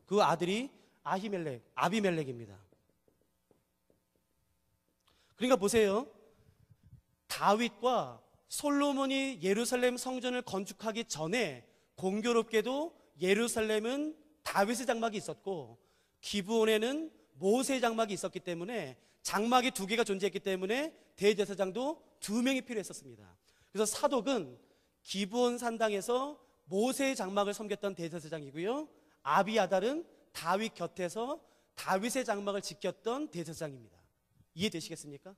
그 아들이 아비멜렉입니다. 그러니까 보세요. 다윗과 솔로몬이 예루살렘 성전을 건축하기 전에 공교롭게도 예루살렘은 다윗의 장막이 있었고 기브온에는 모세의 장막이 있었기 때문에 장막이 두 개가 존재했기 때문에 대제사장도 두 명이 필요했었습니다. 그래서 사독은 기브온 산당에서 모세의 장막을 섬겼던 대제사장이고요, 아비아달은 다윗 곁에서 다윗의 장막을 지켰던 대제사장입니다. 이해되시겠습니까?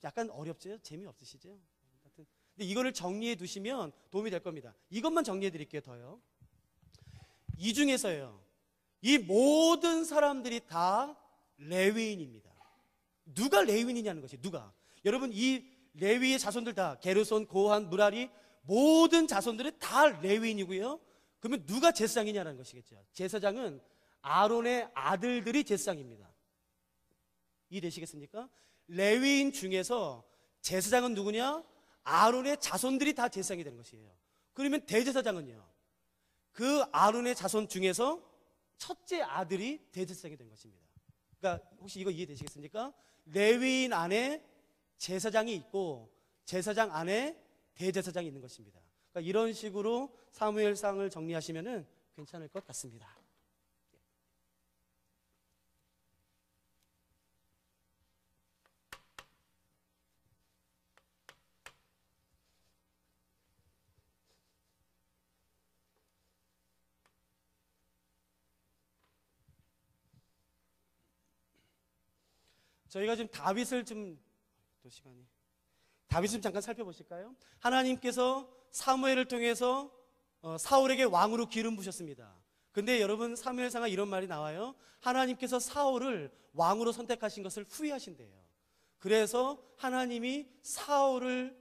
약간 어렵죠? 재미없으시죠? 근데 이거를 정리해 두시면 도움이 될 겁니다. 이것만 정리해 드릴게요. 더요. 이 중에서요, 이 모든 사람들이 다 레위인입니다. 누가 레위인이냐는 것이 누가? 여러분, 이 레위의 자손들 다 게르손, 고한, 무라리 모든 자손들은 다 레위인이고요. 그러면 누가 제사장이냐는 것이겠죠. 제사장은 아론의 아들들이 제사장입니다. 이해되시겠습니까? 레위인 중에서 제사장은 누구냐? 아론의 자손들이 다 제사장이 되는 것이에요. 그러면 대제사장은요, 그 아론의 자손 중에서 첫째 아들이 대제사장이 된 것입니다. 그러니까 혹시 이거 이해되시겠습니까? 레위인 안에 제사장이 있고 제사장 안에 대제사장이 있는 것입니다. 그러니까 이런 식으로 사무엘상을 정리하시면 괜찮을 것 같습니다. 저희가 지금 다윗을 잠깐 살펴보실까요? 하나님께서 사무엘을 통해서 사울에게 왕으로 기름 부으셨습니다. 근데 여러분, 사무엘상에 이런 말이 나와요. 하나님께서 사울을 왕으로 선택하신 것을 후회하신대요. 그래서 하나님이 사울을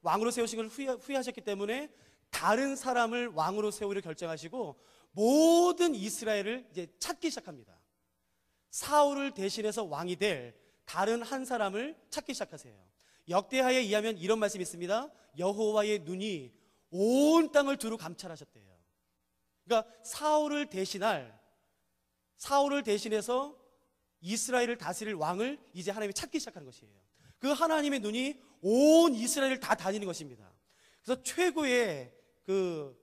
왕으로 세우신 것을 후회하셨기 때문에 다른 사람을 왕으로 세우기로 결정하시고 모든 이스라엘을 이제 찾기 시작합니다. 사울을 대신해서 왕이 될 다른 한 사람을 찾기 시작하세요. 역대하에 의하면 이런 말씀이 있습니다. 여호와의 눈이 온 땅을 두루 감찰하셨대요. 그러니까 사울을 대신해서 이스라엘을 다스릴 왕을 이제 하나님이 찾기 시작하는 것이에요. 그 하나님의 눈이 온 이스라엘을 다 다니는 것입니다. 그래서 최고의 그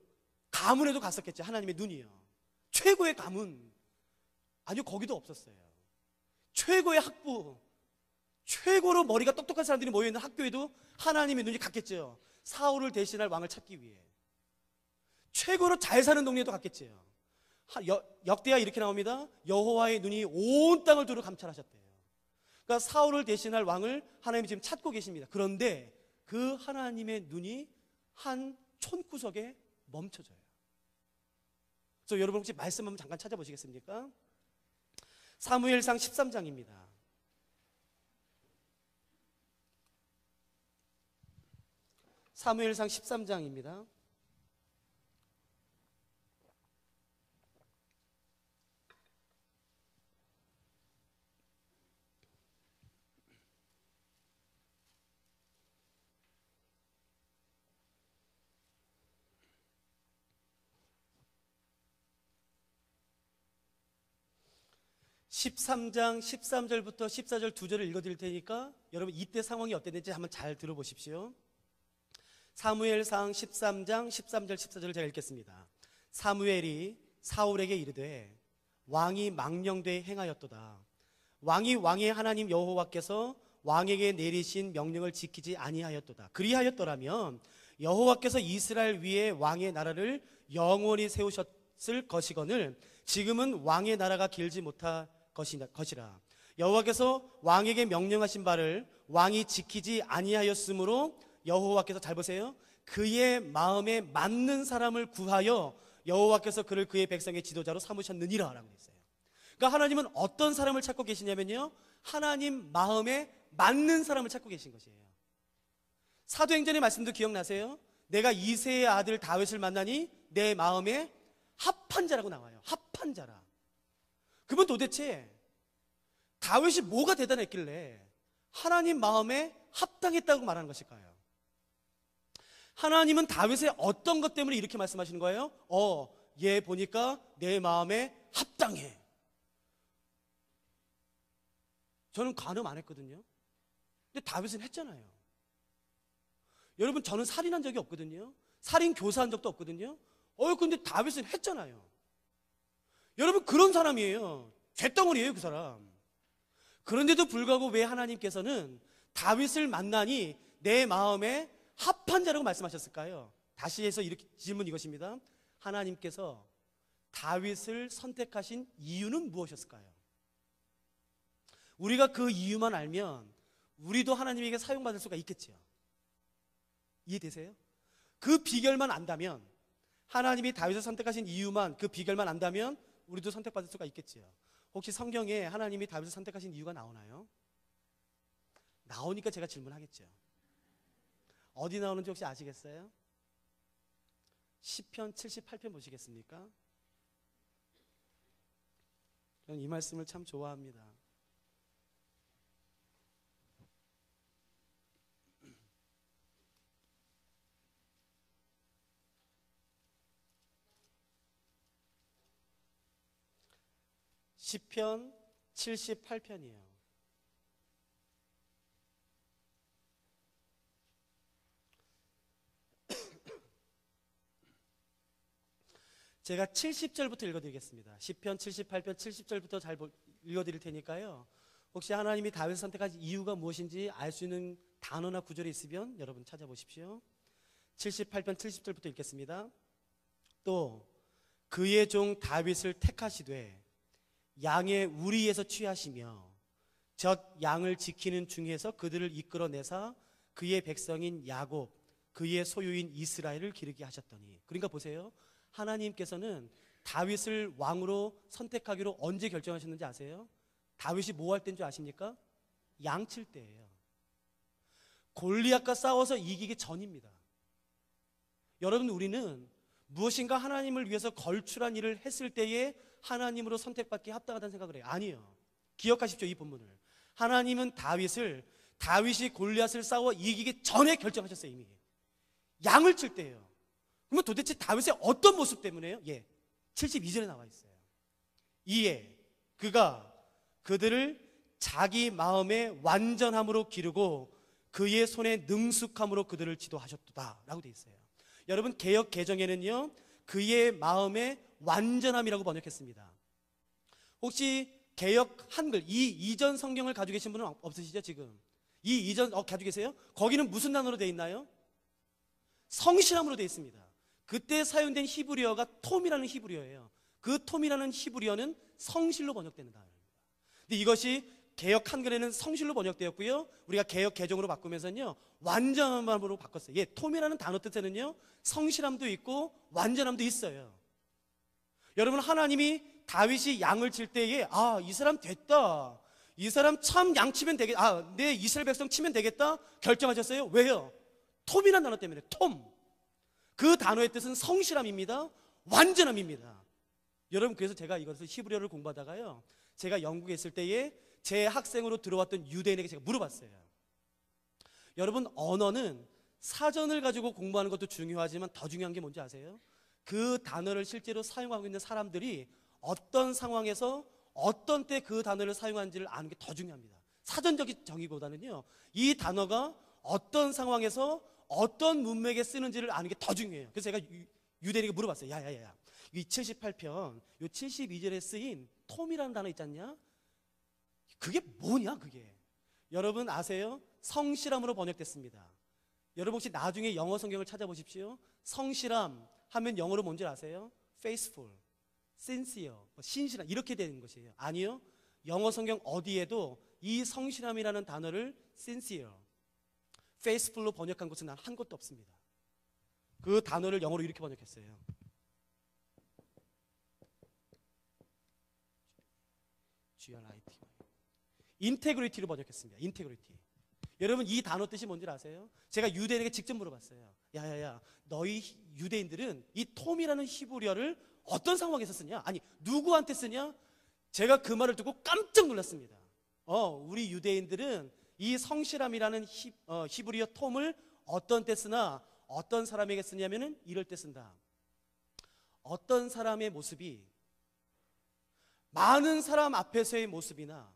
가문에도 갔었겠죠. 하나님의 눈이요. 최고의 가문, 아니요, 거기도 없었어요. 최고의 학부, 최고로 머리가 똑똑한 사람들이 모여있는 학교에도 하나님의 눈이 갔겠죠. 사울을 대신할 왕을 찾기 위해. 최고로 잘 사는 동네에도 갔겠죠. 역대하 이렇게 나옵니다. 여호와의 눈이 온 땅을 두루 감찰하셨대요. 그러니까 사울을 대신할 왕을 하나님이 지금 찾고 계십니다. 그런데 그 하나님의 눈이 한 촌구석에 멈춰져요. 그래서 여러분 혹시 말씀 한번 잠깐 찾아보시겠습니까? 사무엘상 13장입니다. 사무엘상 13장입니다. (13장) 13절부터 14절 두 절을 읽어드릴 테니까 여러분 이때 상황이 어땠는지 한번 잘 들어보십시오. 사무엘상 13장 13절 14절을 제가 읽겠습니다. 사무엘이 사울에게 이르되 왕이 망령되이 행하였도다. 왕이 왕의 하나님 여호와께서 왕에게 내리신 명령을 지키지 아니하였도다. 그리하였더라면 여호와께서 이스라엘 위에 왕의 나라를 영원히 세우셨을 것이거늘 지금은 왕의 나라가 길지 못할 것이라. 여호와께서 왕에게 명령하신 바를 왕이 지키지 아니하였으므로 여호와께서, 잘 보세요, 그의 마음에 맞는 사람을 구하여 여호와께서 그를 그의 백성의 지도자로 삼으셨느니라 라고 했어요. 그러니까 하나님은 어떤 사람을 찾고 계시냐면요, 하나님 마음에 맞는 사람을 찾고 계신 것이에요. 사도행전의 말씀도 기억나세요? 내가 이새의 아들 다윗을 만나니 내 마음에 합한 자라고 나와요. 합한 자라. 그러면 도대체 다윗이 뭐가 대단했길래 하나님 마음에 합당했다고 말하는 것일까요? 하나님은 다윗의 어떤 것 때문에 이렇게 말씀하시는 거예요? 얘 보니까 내 마음에 합당해. 저는 간음 안 했거든요. 근데 다윗은 했잖아요. 여러분, 저는 살인한 적이 없거든요. 살인 교사한 적도 없거든요. 근데 다윗은 했잖아요. 여러분, 그런 사람이에요. 쇳덩어리예요, 그 사람. 그런데도 불구하고 왜 하나님께서는 다윗을 만나니 내 마음에 합한 자라고 말씀하셨을까요? 다시 해서 이렇게 질문 이것입니다. 하나님께서 다윗을 선택하신 이유는 무엇이었을까요? 우리가 그 이유만 알면 우리도 하나님에게 사용받을 수가 있겠죠. 이해되세요? 그 비결만 안다면, 하나님이 다윗을 선택하신 이유만, 그 비결만 안다면 우리도 선택받을 수가 있겠죠. 혹시 성경에 하나님이 다윗을 선택하신 이유가 나오나요? 나오니까 제가 질문하겠죠. 어디 나오는지 혹시 아시겠어요? 시편 78편 보시겠습니까? 저는 이 말씀을 참 좋아합니다. 시편 78편이에요. 제가 70절부터 읽어드리겠습니다. 시편 78편 70절부터 잘 읽어드릴 테니까요. 혹시 하나님이 다윗을 선택하신 이유가 무엇인지 알 수 있는 단어나 구절이 있으면 여러분 찾아보십시오. 78편 70절부터 읽겠습니다. 또 그의 종 다윗을 택하시되 양의 우리에서 취하시며 젖 양을 지키는 중에서 그들을 이끌어내사 그의 백성인 야곱, 그의 소유인 이스라엘을 기르게 하셨더니. 그러니까 보세요. 하나님께서는 다윗을 왕으로 선택하기로 언제 결정하셨는지 아세요? 다윗이 뭐 할 때인 줄 아십니까? 양칠 때예요. 골리앗과 싸워서 이기기 전입니다. 여러분, 우리는 무엇인가 하나님을 위해서 걸출한 일을 했을 때에 하나님으로 선택받기에 합당하다는 생각을 해요. 아니에요. 기억하십시오, 이 본문을. 하나님은 다윗이 골리앗을 싸워 이기기 전에 결정하셨어요. 이미 양을 칠 때예요. 그러면 도대체 다윗의 어떤 모습 때문에요? 72절에 나와 있어요. 이에 그가 그들을 자기 마음의 완전함으로 기르고 그의 손의 능숙함으로 그들을 지도하셨도다 라고 되어 있어요. 여러분, 개역 개정에는요, 그의 마음의 완전함이라고 번역했습니다. 혹시 개역 한글 이 이전 성경을 가지고 계신 분은 없으시죠? 지금 이 이전 가지고 계세요? 거기는 무슨 단어로 되어 있나요? 성실함으로 되어 있습니다. 그때 사용된 히브리어가 톰이라는 히브리어예요. 그 톰이라는 히브리어는 성실로 번역되는 단어입니다. 근데 이것이 개역 한글에는 성실로 번역되었고요, 우리가 개역 개정으로 바꾸면서요 완전함으로 바꿨어요. 톰이라는 단어 뜻에는요 성실함도 있고 완전함도 있어요. 여러분, 하나님이 다윗이 양을 칠 때에 이 사람 됐다, 이 사람 참 양 치면 되겠다, 내 이스라엘 백성 치면 되겠다 결정하셨어요. 왜요? 톰이라는 단어 때문에. 톰, 그 단어의 뜻은 성실함입니다. 완전함입니다. 여러분, 그래서 제가 이것을 히브리어를 공부하다가요, 제가 영국에 있을 때에 제 학생으로 들어왔던 유대인에게 제가 물어봤어요. 여러분, 언어는 사전을 가지고 공부하는 것도 중요하지만 더 중요한 게 뭔지 아세요? 그 단어를 실제로 사용하고 있는 사람들이 어떤 상황에서 어떤 때 그 단어를 사용하는지를 아는 게 더 중요합니다. 사전적인 정의보다는요, 이 단어가 어떤 상황에서 어떤 문맥에 쓰는지를 아는 게 더 중요해요. 그래서 제가 유대인에게 물어봤어요. 야야야, 이 78편 요 72절에 쓰인 톰이라는 단어 있지 않냐? 그게 뭐냐 그게? 여러분 아세요? 성실함으로 번역됐습니다. 여러분 혹시 나중에 영어 성경을 찾아보십시오. 성실함 하면 영어로 뭔지 아세요? faithful, sincere, 신실한, 이렇게 되는 것이에요. 아니요, 영어 성경 어디에도 이 성실함이라는 단어를 sincere, faithful로 번역한 곳은 한 곳도 없습니다. 그 단어를 영어로 이렇게 번역했어요. GRIT. 인테그리티로 번역했습니다. 인테그리티. 여러분 이 단어 뜻이 뭔지 아세요? 제가 유대인에게 직접 물어봤어요. 야야야, 너희 유대인들은 이 톰이라는 히브리어를 어떤 상황에서 쓰냐? 아니, 누구한테 쓰냐? 제가 그 말을 듣고 깜짝 놀랐습니다. 우리 유대인들은 이 성실함이라는 히브리어 톰을 어떤 때 쓰나, 어떤 사람에게 쓰냐면은 이럴 때 쓴다. 어떤 사람의 모습이 많은 사람 앞에서의 모습이나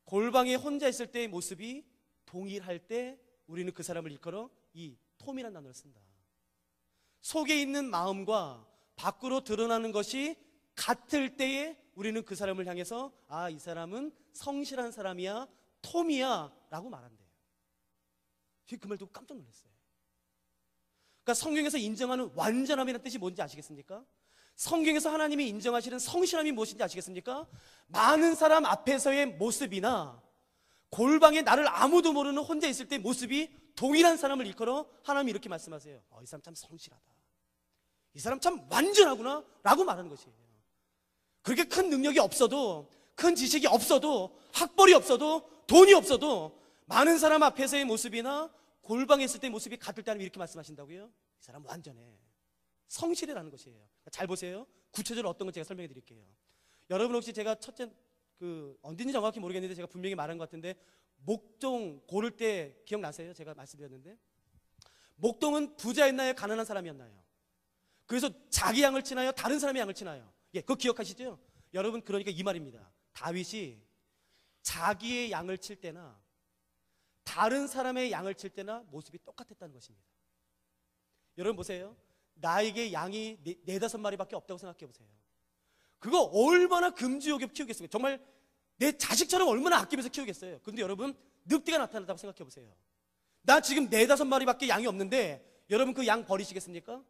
골방에 혼자 있을 때의 모습이 동일할 때 우리는 그 사람을 일컬어 이 톰이라는 단어를 쓴다. 속에 있는 마음과 밖으로 드러나는 것이 같을 때에 우리는 그 사람을 향해서 이 사람은 성실한 사람이야, 톰이야 라고 말한대요. 그 말 듣고 깜짝 놀랐어요. 그러니까 성경에서 인정하는 완전함이라는 뜻이 뭔지 아시겠습니까? 성경에서 하나님이 인정하시는 성실함이 무엇인지 아시겠습니까? 많은 사람 앞에서의 모습이나 골방에 나를 아무도 모르는 혼자 있을 때 모습이 동일한 사람을 일컬어 하나님이 이렇게 말씀하세요. 이 사람 참 성실하다, 이 사람 참 완전하구나 라고 말하는 것이에요. 그렇게 큰 능력이 없어도, 큰 지식이 없어도, 학벌이 없어도, 돈이 없어도 많은 사람 앞에서의 모습이나 골방에 있을 때의 모습이 같을 때 하나님이 이렇게 말씀하신다고요? 이 사람 완전해, 성실해라는 것이에요. 잘 보세요. 구체적으로 어떤 건 제가 설명해 드릴게요. 여러분 혹시 제가 첫째 언제인지 정확히 모르겠는데 제가 분명히 말한 것 같은데, 목동 고를 때 기억나세요? 제가 말씀드렸는데, 목동은 부자였나요? 가난한 사람이었나요? 그래서 자기 양을 치나요? 다른 사람의 양을 치나요? 그거 기억하시죠? 여러분, 그러니까 이 말입니다. 다윗이 자기의 양을 칠 때나 다른 사람의 양을 칠 때나 모습이 똑같았다는 것입니다. 여러분 보세요. 나에게 양이 네다섯 마리밖에 없다고 생각해 보세요. 그거 얼마나 금주옥에 키우겠어요? 정말 내 자식처럼 얼마나 아끼면서 키우겠어요? 근데 여러분, 늑대가 나타났다고 생각해 보세요. 나 지금 네다섯 마리밖에 양이 없는데 여러분 그 양 버리시겠습니까?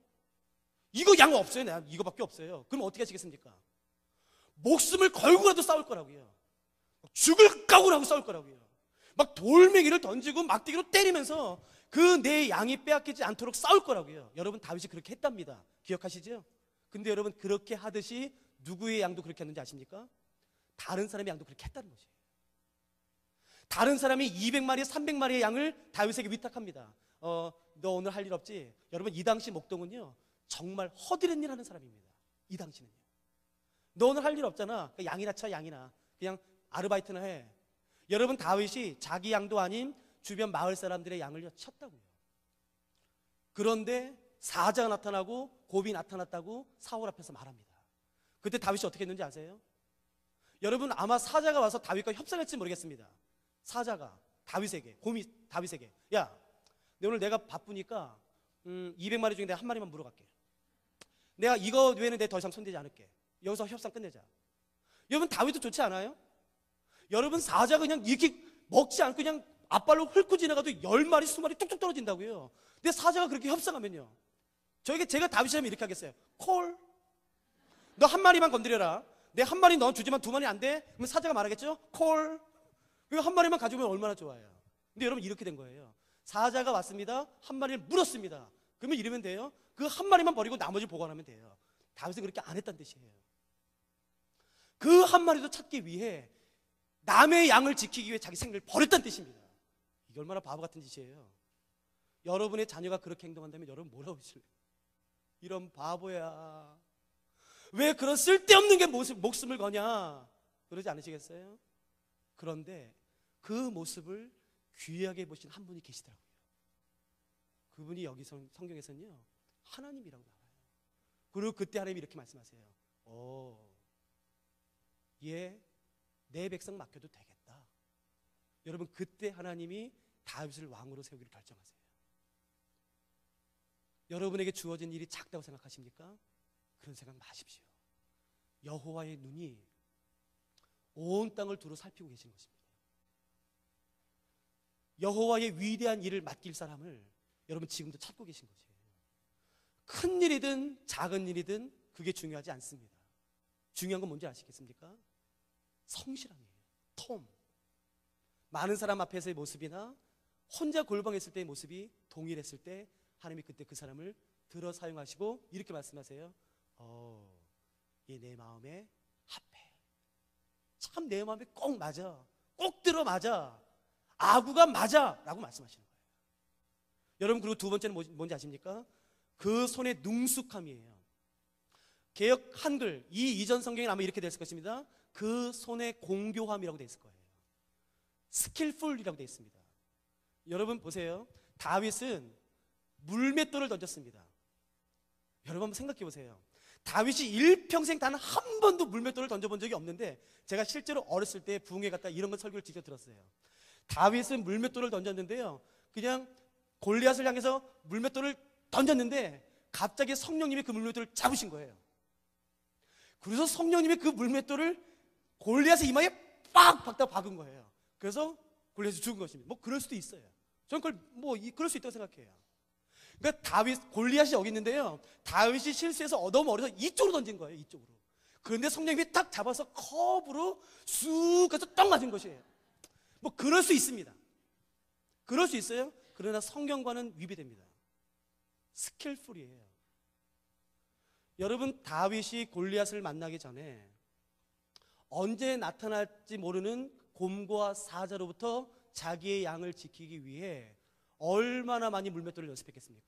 이거 양 없어요. 나 이거밖에 없어요. 그럼 어떻게 하시겠습니까? 목숨을 걸고라도 싸울 거라고요. 죽을 각오라고 싸울 거라고요. 막 돌멩이를 던지고 막대기로 때리면서 그 내 양이 빼앗기지 않도록 싸울 거라고요. 여러분, 다윗이 그렇게 했답니다. 기억하시죠? 근데 여러분, 그렇게 하듯이 누구의 양도 그렇게 했는지 아십니까? 다른 사람의 양도 그렇게 했다는 것이에요. 다른 사람이 200마리, 300마리의 양을 다윗에게 위탁합니다. 너 오늘 할 일 없지? 여러분, 이 당시 목동은요, 정말 허드렛 일 하는 사람입니다. 이 당시는요. 너 오늘 할 일 없잖아. 양이나 쳐, 양이나. 그냥 아르바이트나 해. 여러분, 다윗이 자기 양도 아닌 주변 마을 사람들의 양을 쳤다고요. 그런데 사자가 나타나고 곱이 나타났다고 사울 앞에서 말합니다. 그때 다윗이 어떻게 했는지 아세요? 여러분, 아마 사자가 와서 다윗과 협상할지 모르겠습니다. 사자가 다윗에게, 곰이 다윗에게, 야, 오늘 내가 바쁘니까 200마리 중에 내가 한 마리만 물어갈게. 내가 이거 외에는 내가 더 이상 손대지 않을게. 여기서 협상 끝내자. 여러분, 다윗도 좋지 않아요? 여러분, 사자가 그냥 이렇게 먹지 않고 그냥 앞발로 훑고 지나가도 10마리, 20마리 뚝뚝 떨어진다고요. 근데 사자가 그렇게 협상하면요, 제가 다윗이라면 이렇게 하겠어요. 콜, 너 한 마리만 건드려라. 내 한 마리 넌 주지만 2마리 안 돼? 그러면 사자가 말하겠죠? 콜. 그리고 한 마리만 가져오면 얼마나 좋아요. 근데 여러분, 이렇게 된 거예요. 사자가 왔습니다. 한 마리를 물었습니다. 그러면 이러면 돼요. 그 한 마리만 버리고 나머지 보관하면 돼요. 다윗은 그렇게 안 했다는 뜻이에요. 그 한 마리도 찾기 위해 남의 양을 지키기 위해 자기 생명을 버렸다는 뜻입니다. 이게 얼마나 바보 같은 짓이에요. 여러분의 자녀가 그렇게 행동한다면 여러분 뭐라고 하실래요? 이런 바보야, 왜 그런 쓸데없는 게 목숨을 거냐, 그러지 않으시겠어요? 그런데 그 모습을 귀하게 보신 한 분이 계시더라고요. 그분이 여기 성경에서는요, 하나님이라고 나와요. 그리고 그때 하나님이 이렇게 말씀하세요. 얘 내 백성 맡겨도 되겠다. 여러분, 그때 하나님이 다윗을 왕으로 세우기를 결정하세요. 여러분에게 주어진 일이 작다고 생각하십니까? 그런 생각 마십시오. 여호와의 눈이 온 땅을 두루 살피고 계신 것입니다. 여호와의 위대한 일을 맡길 사람을 여러분 지금도 찾고 계신 거죠. 큰 일이든 작은 일이든 그게 중요하지 않습니다. 중요한 건 뭔지 아시겠습니까? 성실함이에요. 톰. 많은 사람 앞에서의 모습이나 혼자 골방에 있을 때의 모습이 동일했을 때 하나님이 그때 그 사람을 들어 사용하시고 이렇게 말씀하세요. 얘 내 마음에 합해, 참 내 마음에 꼭 맞아. 꼭 들어맞아. 아구가 맞아. 라고 말씀하시는 거예요. 여러분, 그리고 두 번째는 뭔지 아십니까? 그 손의 능숙함이에요. 개역 한글, 이 이전 성경에 아마 이렇게 됐을 것입니다. 그 손의 공교함이라고 되어 있을 거예요. 스킬풀이라고 되어 있습니다. 여러분 보세요. 다윗은 물맷돌을 던졌습니다. 여러분 한번 생각해 보세요. 다윗이 일평생 단 한 번도 물맷돌을 던져본 적이 없는데, 제가 실제로 어렸을 때 부흥회 갔다 이런 거 설교를 직접 들었어요. 다윗은 물맷돌을 던졌는데요, 그냥 골리앗을 향해서 물맷돌을 던졌는데 갑자기 성령님이 그 물맷돌을 잡으신 거예요. 그래서 성령님이 그 물맷돌을 골리앗의 이마에 빡 박은 거예요. 그래서 골리앗이 죽은 것입니다. 뭐 그럴 수도 있어요. 저는 그걸 그럴 수 있다고 생각해요. 그러니까 골리앗이 여기 있는데요, 다윗이 실수해서 너무 어려서 이쪽으로 던진 거예요. 이쪽으로. 그런데 성령님이 딱 잡아서 컵으로 쑥 해서 딱 맞은 것이에요. 뭐 그럴 수 있습니다. 그럴 수 있어요. 그러나 성경과는 위배됩니다. 스킬풀이에요. 여러분, 다윗이 골리앗을 만나기 전에 언제 나타날지 모르는 곰과 사자로부터 자기의 양을 지키기 위해 얼마나 많이 물맷돌을 연습했겠습니까?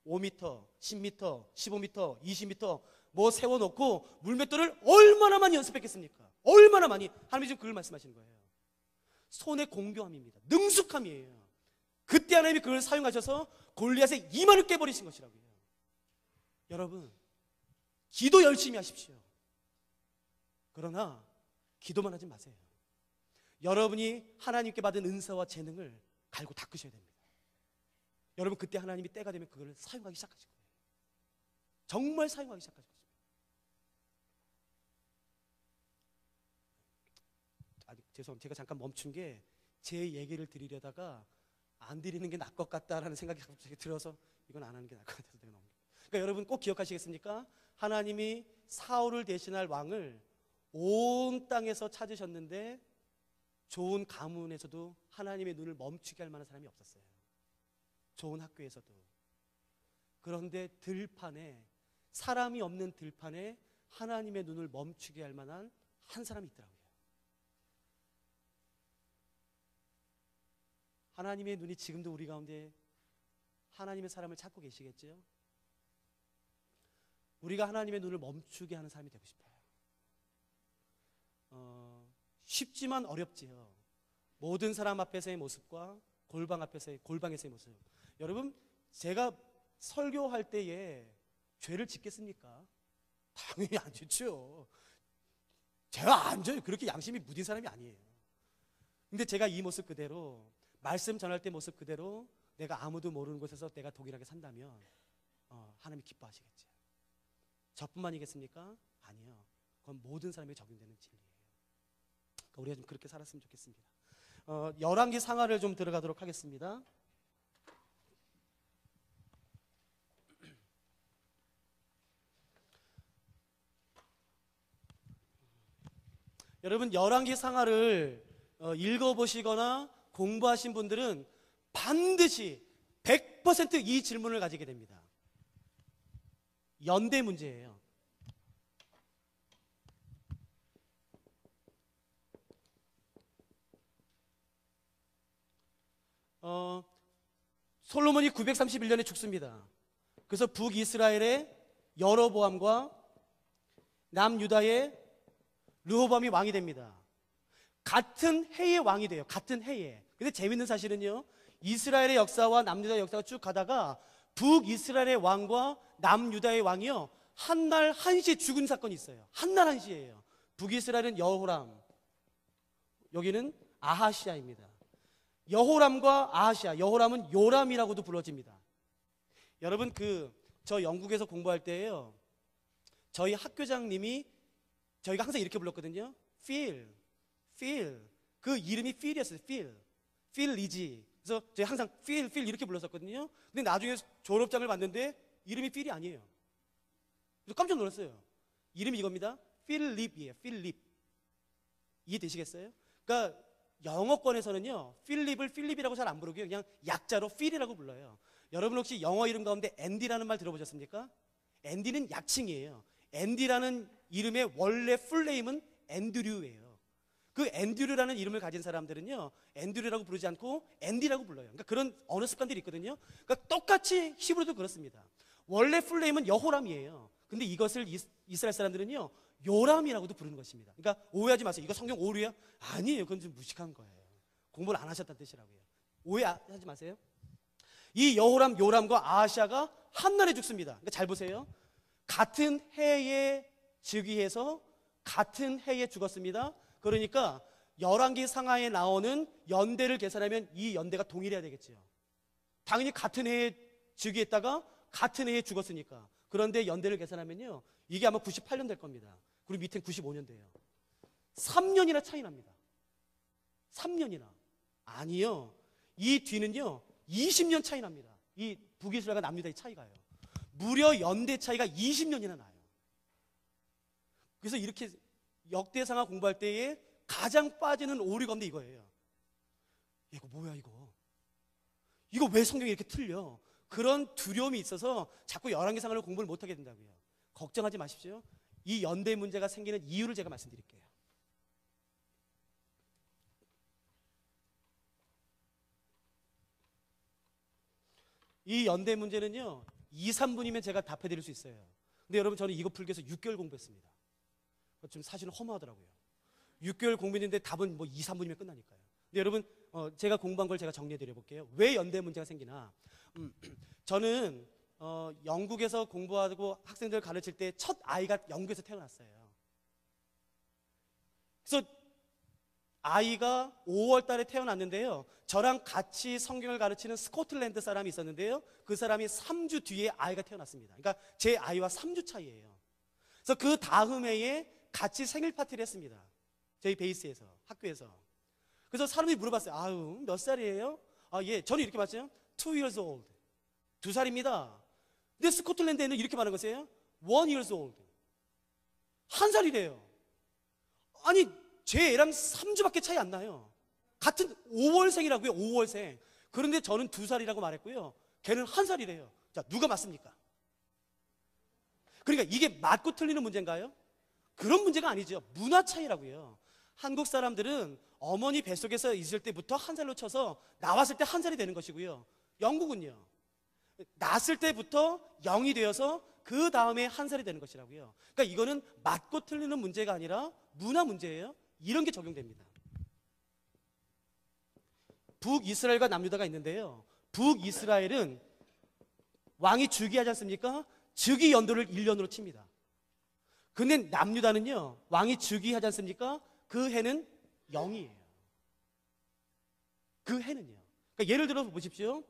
5m, 10m, 15m, 20m 뭐 세워놓고 물맷돌을 얼마나 많이 연습했겠습니까? 얼마나 많이. 하나님이 지금 그걸 말씀하시는 거예요. 손의 공교함입니다. 능숙함이에요. 그때 하나님이 그걸 사용하셔서 골리앗의 이마를 깨버리신 것이라고요. 여러분, 기도 열심히 하십시오. 그러나 기도만 하지 마세요. 여러분이 하나님께 받은 은사와 재능을 갈고 닦으셔야 됩니다. 여러분, 그때 하나님이 때가 되면 그걸 사용하기 시작하실 거예요. 정말 사용하기 시작하실 것입니다. 죄송합니다. 제가 잠깐 멈춘 게 제 얘기를 드리려다가 안 드리는 게 나을 것 같다라는 생각이 갑자기 들어서 이건 안 하는 게 나을 것 같아서 내가 넘깁니다. 그러니까 여러분 꼭 기억하시겠습니까? 하나님이 사울을 대신할 왕을 온 땅에서 찾으셨는데 좋은 가문에서도 하나님의 눈을 멈추게 할 만한 사람이 없었어요. 좋은 학교에서도. 그런데 들판에, 사람이 없는 들판에 하나님의 눈을 멈추게 할 만한 한 사람이 있더라고요. 하나님의 눈이 지금도 우리 가운데 하나님의 사람을 찾고 계시겠죠? 우리가 하나님의 눈을 멈추게 하는 사람이 되고 싶어요. 쉽지만 어렵지요. 모든 사람 앞에서의 모습과 골방에서의 모습. 여러분, 제가 설교할 때에 죄를 짓겠습니까? 당연히 안 짓죠. 제가 안 져요. 그렇게 양심이 무딘 사람이 아니에요. 근데 제가 이 모습 그대로, 말씀 전할 때 모습 그대로 내가 아무도 모르는 곳에서 내가 동일하게 산다면 하나님이 기뻐하시겠죠. 저뿐만이겠습니까? 아니요. 그건 모든 사람에게 적용되는 진리예요. 그러니까 우리가 좀 그렇게 살았으면 좋겠습니다. 열왕기 상하를 좀 들어가도록 하겠습니다. 여러분, 열왕기 상하를 읽어보시거나 공부하신 분들은 반드시 100% 이 질문을 가지게 됩니다. 연대 문제예요. 솔로몬이 931년에 죽습니다. 그래서 북이스라엘의 여로보암과 남유다의 르호보암이 왕이 됩니다. 같은 해에 왕이 돼요. 같은 해에. 근데 재밌는 사실은요, 이스라엘의 역사와 남유다의 역사가 쭉 가다가 북이스라엘의 왕과 남유다의 왕이요, 한날 한시에 죽은 사건이 있어요. 한날 한시예요. 북이스라엘은 여호람, 여기는 아하시아입니다. 여호람과 아하시아, 여호람은 요람이라고도 불러집니다. 여러분, 저 영국에서 공부할 때에요, 저희 학교장님이 저희가 항상 이렇게 불렀거든요. Phil. 그 이름이 Phil이었어요. Phil 리지. 그래서 저희 항상 Phil 이렇게 불렀었거든요. 근데 나중에 졸업장을 봤는데 이름이 Phil이 아니에요. 그래서 깜짝 놀랐어요. 이름이 이겁니다. 필립이에요. 필립. 이해되시겠어요? 그러니까 영어권에서는요, 필립을 필립이라고 잘 안 부르고요, 그냥 약자로 필이라고 불러요. 여러분 혹시 영어 이름 가운데 앤디라는 말 들어보셨습니까? 앤디는 약칭이에요. 앤디라는 이름의 원래 풀네임은 앤드류예요. 그 앤드류라는 이름을 가진 사람들은요, 앤드류라고 부르지 않고 앤디라고 불러요. 그러니까 그런 언어 습관들이 있거든요. 그러니까 똑같이 히브리도 그렇습니다. 원래 풀네임은 여호람이에요. 근데 이것을 이스라엘 사람들은요, 요람이라고도 부르는 것입니다. 그러니까 오해하지 마세요. 이거 성경 오류야? 아니에요. 그건 좀 무식한 거예요. 공부를 안 하셨다는 뜻이라고요. 오해하지 마세요. 이 여호람, 요람과 아하시아가 한날에 죽습니다. 그러니까 잘 보세요. 같은 해에 즉위해서 같은 해에 죽었습니다. 그러니까 열왕기 상하에 나오는 연대를 계산하면 이 연대가 동일해야 되겠죠. 당연히 같은 해에 즉위했다가 같은 해에 죽었으니까. 그런데 연대를 계산하면요, 이게 아마 98년 될 겁니다. 그리고 밑엔 95년 돼요. 3년이나 차이 납니다. 3년이나. 아니요. 이 뒤는요, 20년 차이 납니다. 이 북이스라엘과 남유다의 차이가요. 무려 연대 차이가 20년이나 나요. 그래서 이렇게 역대상하 공부할 때에 가장 빠지는 오류 가운데 이거예요. 이거 뭐야 이거? 이거 왜 성경이 이렇게 틀려? 그런 두려움이 있어서 자꾸 열왕기상하를 공부를 못하게 된다고요. 걱정하지 마십시오. 이 연대 문제가 생기는 이유를 제가 말씀드릴게요. 이 연대 문제는요, 2, 3분이면 제가 답해 드릴 수 있어요. 근데 여러분, 저는 이거 풀기 위해서 6개월 공부했습니다. 좀 사실은 허무하더라고요. 6개월 공부했는데 답은 뭐 2, 3분이면 끝나니까요. 근데 여러분, 제가 공부한 걸 제가 정리해 드려 볼게요. 왜 연대 문제가 생기나? 저는 영국에서 공부하고 학생들 가르칠 때 첫 아이가 영국에서 태어났어요. 그래서 아이가 5월 달에 태어났는데요, 저랑 같이 성경을 가르치는 스코틀랜드 사람이 있었는데요, 그 사람이 3주 뒤에 아이가 태어났습니다. 그러니까 제 아이와 3주 차이예요. 그래서 그 다음 해에 같이 생일 파티를 했습니다. 저희 베이스에서, 학교에서. 그래서 사람들이 물어봤어요. 아유, 몇 살이에요? 아, 예, 저는 이렇게 봤어요. 2 years old. 2살입니다. 근데 스코틀랜드에는 이렇게 말하는 것이에요. 1 years old. 1살이래요. 아니, 제 애랑 3주밖에 차이 안 나요. 같은 5월생이라고요, 5월생. 그런데 저는 2살이라고 말했고요, 걔는 1살이래요. 자, 누가 맞습니까? 그러니까 이게 맞고 틀리는 문제인가요? 그런 문제가 아니죠. 문화 차이라고요. 한국 사람들은 어머니 뱃속에서 있을 때부터 1살로 쳐서 나왔을 때 1살이 되는 것이고요, 영국은요, 낳았을 때부터 0이 되어서 그 다음에 1살이 되는 것이라고요. 그러니까 이거는 맞고 틀리는 문제가 아니라 문화 문제예요. 이런 게 적용됩니다. 북이스라엘과 남유다가 있는데요, 북이스라엘은 왕이 즉위하지 않습니까? 즉위 연도를 1년으로 칩니다. 근데 남유다는요, 왕이 즉위하지 않습니까? 그 해는 0이에요. 그 해는요. 그러니까 예를 들어 보십시오.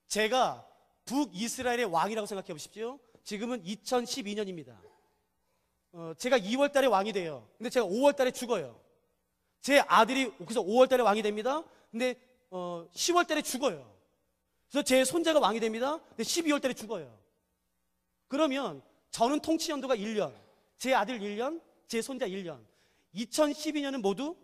제가 북이스라엘의 왕이라고 생각해 보십시오. 지금은 2012년입니다. 제가 2월 달에 왕이 돼요. 근데 제가 5월 달에 죽어요. 제 아들이 그래서 5월 달에 왕이 됩니다. 근데 10월 달에 죽어요. 그래서 제 손자가 왕이 됩니다. 근데 12월 달에 죽어요. 그러면 저는 통치 연도가 1년, 제 아들 1년, 제 손자 1년. 2012년은 모두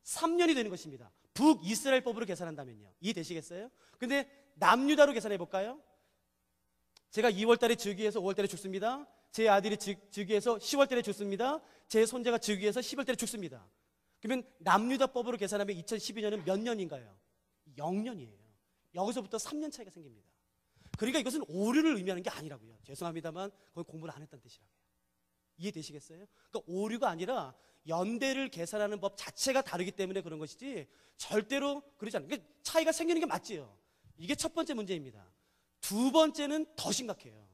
3년이 되는 것입니다. 북이스라엘법으로 계산한다면요. 이해되시겠어요? 근데 남유다로 계산해 볼까요? 제가 2월 달에 즉위해서 5월 달에 죽습니다. 제 아들이 즉위해서 10월 달에 죽습니다. 제 손자가 즉위해서 10월 달에 죽습니다. 그러면 남유다법으로 계산하면 2012년은 몇 년인가요? 0년이에요. 여기서부터 3년 차이가 생깁니다. 그러니까 이것은 오류를 의미하는 게 아니라고요. 죄송합니다만 그건 공부를 안 했다는 뜻이라고요. 이해되시겠어요? 그러니까 오류가 아니라 연대를 계산하는 법 자체가 다르기 때문에 그런 것이지 절대로 그러지 않아요. 그러니까 차이가 생기는 게 맞지요. 이게 첫 번째 문제입니다. 두 번째는 더 심각해요.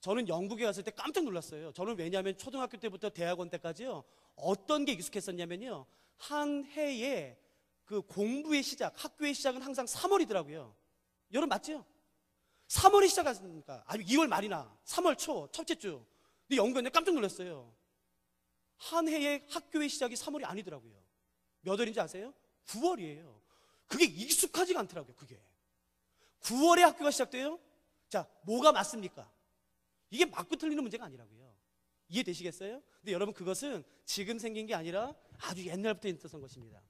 저는 영국에 갔을 때 깜짝 놀랐어요. 저는 왜냐하면 초등학교 때부터 대학원 때까지요, 어떤 게 익숙했었냐면요, 한 해에 그 공부의 시작, 학교의 시작은 항상 3월이더라고요. 여러분 맞죠? 3월에 시작하니까 아니면 2월 말이나 3월 초 첫째 주. 근데 영국에 깜짝 놀랐어요. 한 해의 학교의 시작이 3월이 아니더라고요. 몇 월인지 아세요? 9월이에요. 그게 익숙하지가 않더라고요. 그게 9월에 학교가 시작돼요? 자, 뭐가 맞습니까? 이게 맞고 틀리는 문제가 아니라고요. 이해되시겠어요? 근데 여러분, 그것은 지금 생긴 게 아니라 아주 옛날부터 있었던 것입니다.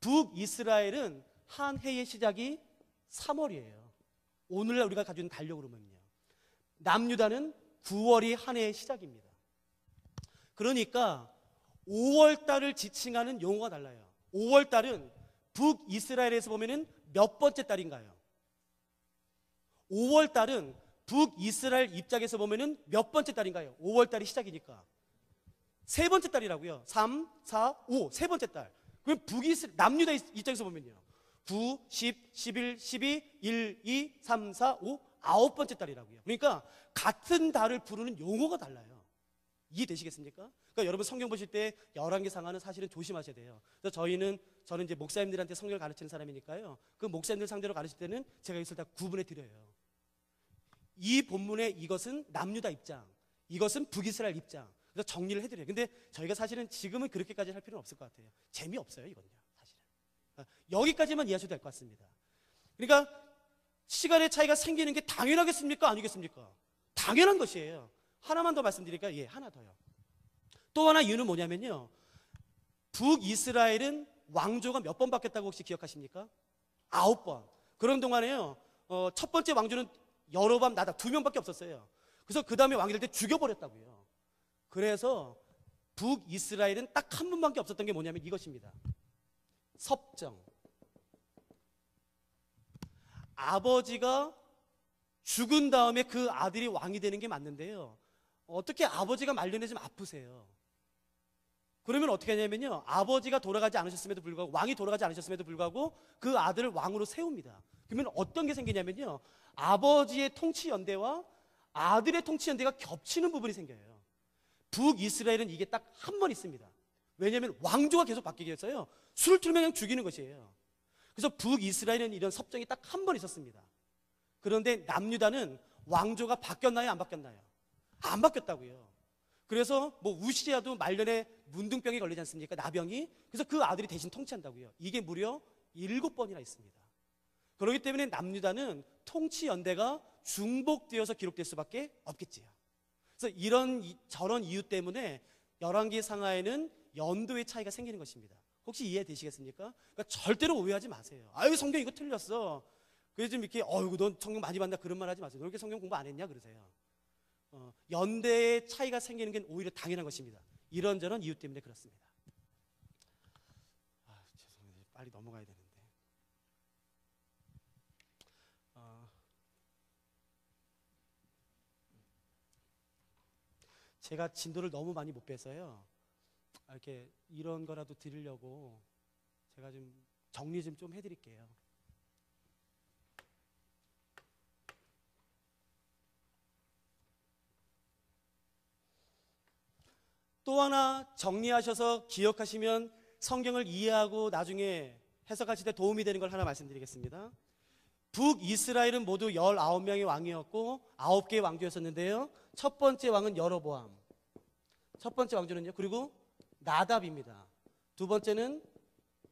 북이스라엘은 한 해의 시작이 3월이에요. 오늘날 우리가 가지고 있는 달력으로면요. 남유다는 9월이 한 해의 시작입니다. 그러니까 5월 달을 지칭하는 용어가 달라요. 5월 달은 북이스라엘에서 보면은 몇 번째 달인가요? 5월 달은 북이스라엘 입장에서 보면은 몇 번째 달인가요? 5월 달이 시작이니까. 세 번째 달이라고요. 3, 4, 5. 세 번째 달. 그럼 남유다 입장에서 보면요. 9, 10, 11, 12, 1, 2, 3, 4, 5. 아홉 번째 달이라고요. 그러니까 같은 달을 부르는 용어가 달라요. 이해되시겠습니까? 그러니까 여러분 성경 보실 때 열왕기상하는 사실은 조심하셔야 돼요. 그래서 저는 이제 목사님들한테 성경을 가르치는 사람이니까요. 그 목사님들 상대로 가르칠 때는 제가 이것을 다 구분해 드려요. 이 본문의 이것은 남유다 입장, 이것은 북이스라엘 입장. 그래서 정리를 해드려요. 근데 저희가 사실은 지금은 그렇게까지 할 필요는 없을 것 같아요. 재미없어요, 이건요. 사실은. 여기까지만 이해하셔도 될 것 같습니다. 그러니까 시간의 차이가 생기는 게 당연하겠습니까? 아니겠습니까? 당연한 것이에요. 하나만 더 말씀드릴까요? 예, 하나 더요. 또 하나 이유는 뭐냐면요. 북이스라엘은 왕조가 몇 번 바뀌었다고 혹시 기억하십니까? 9번. 그런 동안에요. 첫 번째 왕조는 여로밤 나답 2명밖에 없었어요. 그래서 그 다음에 왕이 될 때 죽여버렸다고요. 그래서 북이스라엘은 딱 한 번밖에 없었던 게 뭐냐면 이것입니다. 섭정. 아버지가 죽은 다음에 그 아들이 왕이 되는 게 맞는데요. 어떻게 아버지가 말년에 좀 아프세요. 그러면 어떻게 하냐면요. 아버지가 돌아가지 않으셨음에도 불구하고, 왕이 돌아가지 않으셨음에도 불구하고 그 아들을 왕으로 세웁니다. 그러면 어떤 게 생기냐면요. 아버지의 통치 연대와 아들의 통치 연대가 겹치는 부분이 생겨요. 북이스라엘은 이게 딱 한 번 있습니다. 왜냐하면 왕조가 계속 바뀌게 해서요. 술을 틀면 그냥 죽이는 것이에요. 그래서 북이스라엘은 이런 섭정이 딱 한 번 있었습니다. 그런데 남유다는 왕조가 바뀌었나요? 안 바뀌었나요? 안 바뀌었다고요. 그래서 뭐 우시아도 말년에 문둥병이 걸리지 않습니까? 나병이. 그래서 그 아들이 대신 통치한다고요. 이게 무려 7번이나 있습니다. 그렇기 때문에 남유다는 통치 연대가 중복되어서 기록될 수밖에 없겠지요. 그래서 저런 이유 때문에 열왕기 상하에는 연도의 차이가 생기는 것입니다. 혹시 이해되시겠습니까? 그러니까 절대로 오해하지 마세요. 아유, 성경 이거 틀렸어. 그래서 좀 이렇게 넌 성경 많이 봤나 그런 말 하지 마세요. 너 이렇게 성경 공부 안 했냐 그러세요. 연대의 차이가 생기는 게 오히려 당연한 것입니다. 이런저런 이유 때문에 그렇습니다. 죄송해요. 빨리 넘어가야 되는데. 제가 진도를 너무 많이 못 빼서요. 이렇게 이런 거라도 드리려고 제가 좀 정리 좀 해드릴게요. 또 하나 정리하셔서 기억하시면 성경을 이해하고 나중에 해석하실 때 도움이 되는 걸 하나 말씀드리겠습니다. 북이스라엘은 모두 19명의 왕이었고 9개의 왕조였었는데요. 첫 번째 왕은 여로보암. 첫 번째 왕조는요. 그리고 나답입니다. 두 번째는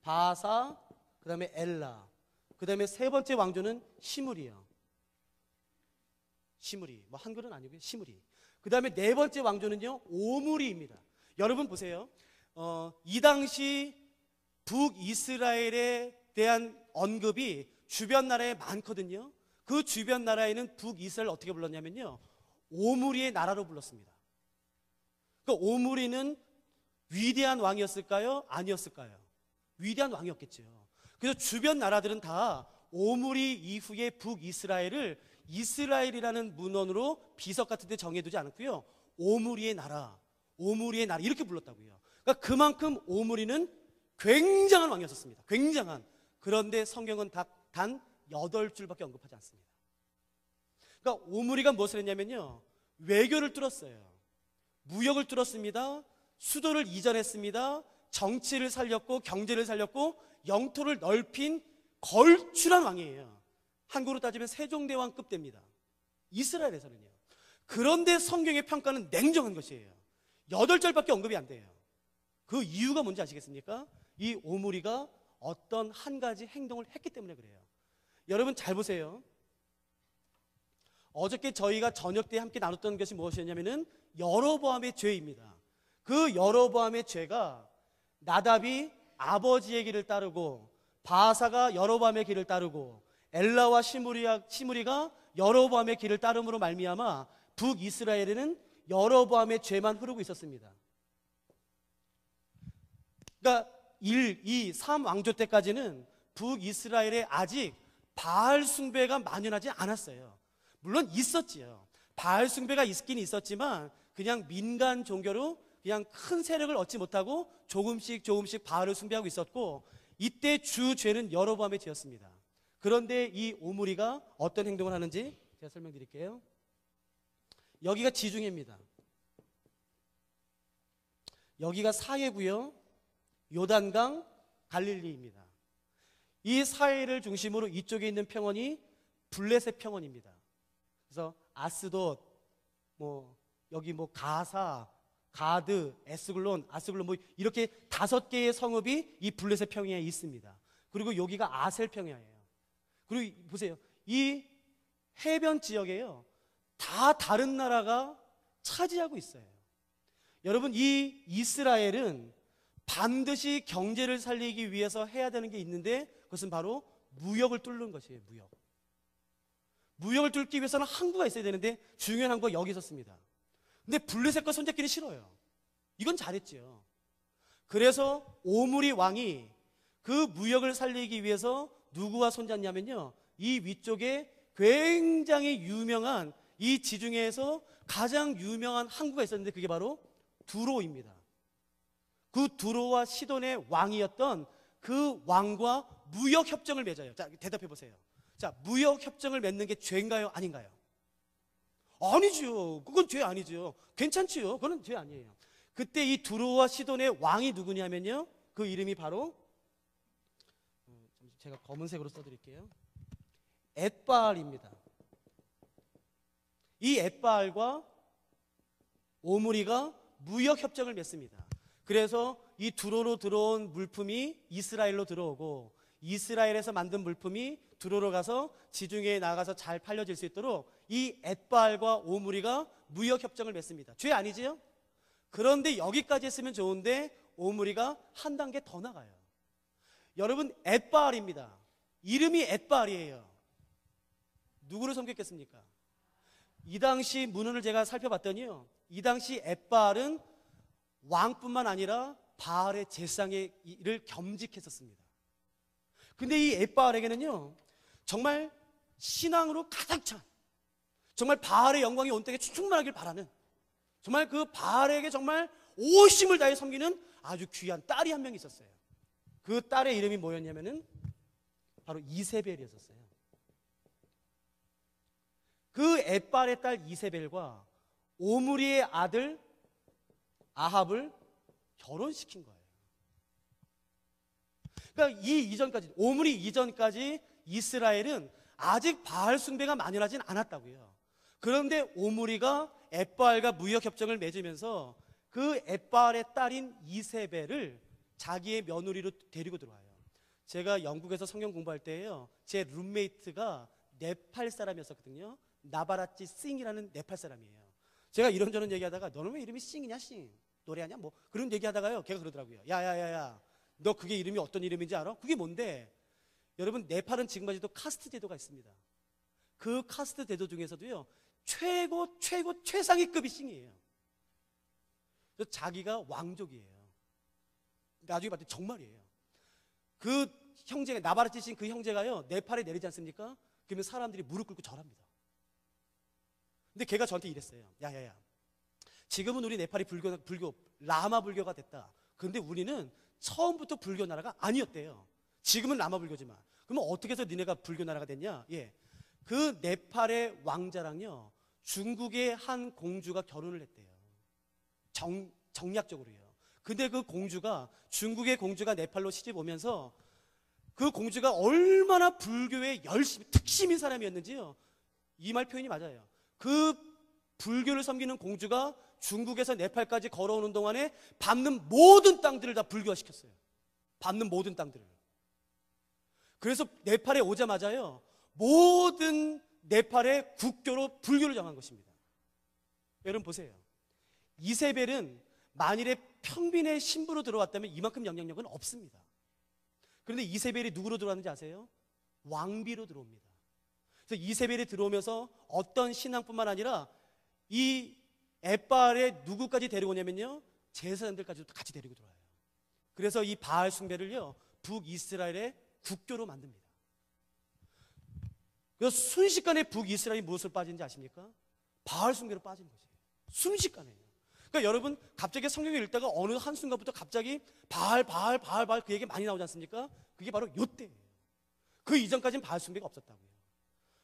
바사, 그 다음에 엘라. 그 다음에 세 번째 왕조는 시므리요. 시므리. 뭐 한글은 아니고요. 시므리. 그 다음에 네 번째 왕조는요. 오므리입니다. 여러분 보세요. 이 당시 북이스라엘에 대한 언급이 주변 나라에 많거든요. 그 주변 나라에는 북이스라엘 어떻게 불렀냐면요. 오므리의 나라로 불렀습니다. 그러니까 오므리는 위대한 왕이었을까요? 아니었을까요? 위대한 왕이었겠죠. 그래서 주변 나라들은 다 오므리 이후의 북이스라엘을 이스라엘이라는 문헌으로 비석 같은 데 정해두지 않았고요. 오므리의 나라, 오므리의 나라 이렇게 불렀다고요. 그러니까 그만큼 오므리는 굉장한 왕이었습니다. 굉장한. 그런데 성경은 단 8줄밖에 언급하지 않습니다. 그러니까 오므리가 무엇을 했냐면요. 외교를 뚫었어요. 무역을 뚫었습니다. 수도를 이전했습니다. 정치를 살렸고 경제를 살렸고 영토를 넓힌 걸출한 왕이에요. 한국으로 따지면 세종대왕급 됩니다. 이스라엘에서는요. 그런데 성경의 평가는 냉정한 것이에요. 8절밖에 언급이 안 돼요. 그 이유가 뭔지 아시겠습니까? 이 오므리가 어떤 한 가지 행동을 했기 때문에 그래요. 여러분 잘 보세요. 어저께 저희가 저녁 때 함께 나눴던 것이 무엇이었냐면은 여로보암의 죄입니다. 그 여로보암의 죄가 나답이 아버지의 길을 따르고 바사가 여로보암의 길을 따르고 엘라와 시므리가 여로보암의 길을 따름으로 말미암아 북이스라엘에는 여로보암의 죄만 흐르고 있었습니다. 그러니까 1, 2, 3 왕조 때까지는 북이스라엘에 아직 바알 숭배가 만연하지 않았어요. 물론 있었지요. 바알 숭배가 있긴 있었지만 그냥 민간 종교로 그냥 큰 세력을 얻지 못하고 조금씩 바알을 숭배하고 있었고, 이때 주 죄는 여로보암의 죄였습니다. 그런데 이 오므리가 어떤 행동을 하는지 제가 설명드릴게요. 여기가 지중해입니다. 여기가 사해고요. 요단강, 갈릴리입니다. 이 사해를 중심으로 이쪽에 있는 평원이 블레셋 평원입니다. 그래서 아스돗, 여기 가사, 가드, 에스글론, 아스글론 이렇게 5개의 성읍이 이 블레셋 평야에 있습니다. 그리고 여기가 아셀 평야예요. 그리고 보세요. 이 해변 지역에요. 다 다른 나라가 차지하고 있어요. 여러분, 이 이스라엘은 반드시 경제를 살리기 위해서 해야 되는 게 있는데, 그것은 바로 무역을 뚫는 것이에요. 무역을 뚫기 위해서는 항구가 있어야 되는데 중요한 항구가 여기 있었습니다. 근데 블레셋과 손잡기는 싫어요. 이건 잘했죠. 그래서 오므리 왕이 그 무역을 살리기 위해서 누구와 손잡냐면요, 이 위쪽에 굉장히 유명한, 이 지중해에서 가장 유명한 항구가 있었는데 그게 바로 두로입니다. 그 두로와 시돈의 왕이었던 그 왕과 무역 협정을 맺어요. 자, 대답해 보세요. 자, 무역 협정을 맺는 게 죄인가요? 아닌가요? 아니죠. 그건 죄 아니죠. 괜찮지요. 그건 죄 아니에요. 그때 이 두로와 시돈의 왕이 누구냐면요, 그 이름이 바로, 제가 검은색으로 써드릴게요. 엣바알입니다. 이 엣바알과 오므리가 무역 협정을 맺습니다. 그래서 이 두로로 들어온 물품이 이스라엘로 들어오고, 이스라엘에서 만든 물품이 두로로 가서 지중해에 나가서 잘 팔려질 수 있도록 이 엣바알과 오므리가 무역 협정을 맺습니다. 죄 아니지요? 그런데 여기까지 했으면 좋은데 오므리가 한 단계 더 나가요. 여러분, 엣바알입니다. 이름이 엣바알이에요. 누구를 섬겼겠습니까? 이 당시 문헌을 제가 살펴봤더니요, 이 당시 엣바알은 왕뿐만 아니라 바알의 제사장의 일을 겸직했었습니다. 근데 이 엣바알에게는요, 정말 신앙으로 가득 찬, 정말 바알의 영광이 온 땅에 충만하길 바라는, 정말 그 바알에게 정말 오심을 다해 섬기는 아주 귀한 딸이 한 명 있었어요. 그 딸의 이름이 뭐였냐면은 바로 이세벨이었어요. 그 엣바알의 딸 이세벨과 오므리의 아들 아합을 결혼시킨 거예요. 그러니까 이 이전까지, 오므리 이전까지 이스라엘은 아직 바알 숭배가 만연하진 않았다고요. 그런데 오므리가 엣바알과 무역 협정을 맺으면서 그 엣바알의 딸인 이세벨을 자기의 며느리로 데리고 들어와요. 제가 영국에서 성경 공부할 때에요, 제 룸메이트가 네팔 사람이었었거든요. 나바라치 싱이라는 네팔 사람이에요. 제가 이런저런 얘기하다가 너는 왜 이름이 싱이냐, 싱? 노래하냐? 뭐 그런 얘기하다가요, 걔가 그러더라고요. 야야야야, 너 그게 이름이 어떤 이름인지 알아? 그게 뭔데? 여러분, 네팔은 지금까지도 카스트 제도가 있습니다. 그 카스트 제도 중에서도요, 최상위 급이 싱이에요. 그래서 자기가 왕족이에요. 나중에 봤더니 정말이에요. 그 형제가, 나바라치 싱 그 형제가요, 네팔에 내리지 않습니까? 그러면 사람들이 무릎 꿇고 절합니다. 근데 걔가 저한테 이랬어요. 야야야, 지금은 우리 네팔이 불교 라마 불교가 됐다. 그런데 우리는 처음부터 불교 나라가 아니었대요. 지금은 라마 불교지만. 그러면 어떻게 해서 니네가 불교 나라가 됐냐? 예, 그 네팔의 왕자랑요, 중국의 한 공주가 결혼을 했대요. 정략적으로요. 근데 그 공주가, 중국의 공주가 네팔로 시집 오면서 그 공주가 얼마나 불교에 열심히 특심인 사람이었는지요, 이 말 표현이 맞아요. 그 불교를 섬기는 공주가 중국에서 네팔까지 걸어오는 동안에 밟는 모든 땅들을 다 불교화시켰어요. 밟는 모든 땅들을. 그래서 네팔에 오자마자요, 모든 네팔의 국교로 불교를 정한 것입니다. 여러분 보세요. 이세벨은 만일에 평빈의 신부로 들어왔다면 이만큼 영향력은 없습니다. 그런데 이세벨이 누구로 들어왔는지 아세요? 왕비로 들어옵니다. 그래서 이세벨이 들어오면서 어떤 신앙뿐만 아니라 이 엣바알의 누구까지 데리고 오냐면요, 제사장들까지도 같이 데리고 들어와요. 그래서 이 바알 숭배를요, 북이스라엘의 국교로 만듭니다. 그래서 순식간에 북이스라엘이 무엇으로 빠진지 아십니까? 바알 숭배로 빠진 거지. 순식간에. 그러니까 여러분, 갑자기 성경을 읽다가 어느 한순간부터 갑자기 바알 그 얘기 많이 나오지 않습니까? 그게 바로 요때예요. 그 이전까지는 바알 숭배가 없었다고요.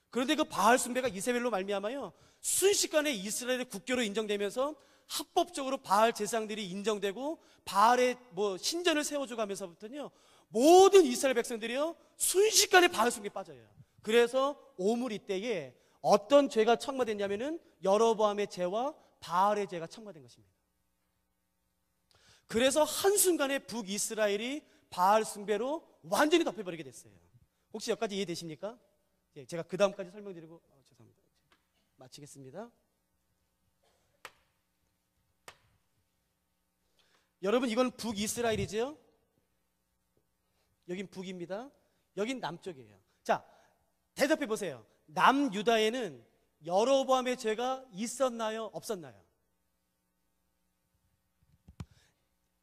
그런데 그 바알 숭배가 이세벨로 말미암아요, 순식간에 이스라엘의 국교로 인정되면서 합법적으로 바알 제사장들이 인정되고 바알의 신전을 세워주고 하면서부터는요, 모든 이스라엘 백성들이요 순식간에 바알 숭배에 빠져요. 그래서 오므리 때에 어떤 죄가 첨가됐냐면은 여로보암의 죄와 바알의 죄가 첨가된 것입니다. 그래서 한순간에 북이스라엘이 바알 숭배로 완전히 덮여버리게 됐어요. 혹시 여기까지 이해되십니까? 제가 그 다음까지 설명드리고 죄송합니다. 마치겠습니다. 여러분, 이건 북이스라엘이죠? 여긴 북입니다. 여긴 남쪽이에요. 자, 대답해 보세요. 남유다에는 여로보암의 죄가 있었나요? 없었나요?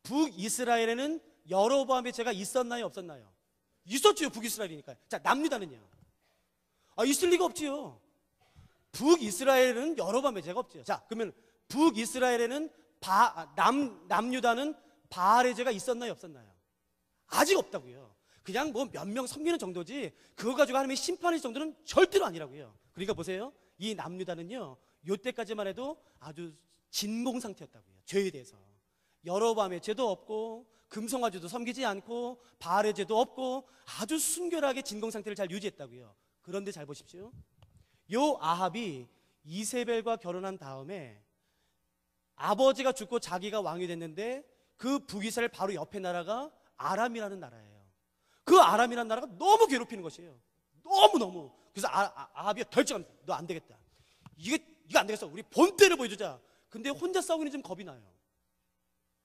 북이스라엘에는 여로보암의 죄가 있었나요? 없었나요? 있었죠. 북이스라엘이니까요. 자, 남유다는요? 있을 리가 없지요. 북이스라엘은 여로보암의 죄가 없지요. 자, 그러면 북이스라엘에는 남유다는 바알의 죄가 있었나요? 없었나요? 아직 없다고요. 그냥 몇 명 섬기는 정도지 그거 가지고 하나님의 심판의 정도는 절대로 아니라고요. 그러니까 보세요. 이 남유다는요, 요때까지만 해도 아주 진공 상태였다고요. 죄에 대해서. 여로보암의 죄도 없고 금송아지도 섬기지 않고 바알의 죄도 없고 아주 순결하게 진공 상태를 잘 유지했다고요. 그런데 잘 보십시오. 요 아합이 이세벨과 결혼한 다음에 아버지가 죽고 자기가 왕이 됐는데 그 북이스라엘 바로 옆에 나라가 아람이라는 나라예요. 그 아람이라는 나라가 너무 괴롭히는 것이에요. 너무너무. 그래서 아합이 결정합니다. 너 안 되겠다. 이거 안 되겠어. 우리 본때를 보여주자. 근데 혼자 싸우기는 좀 겁이 나요.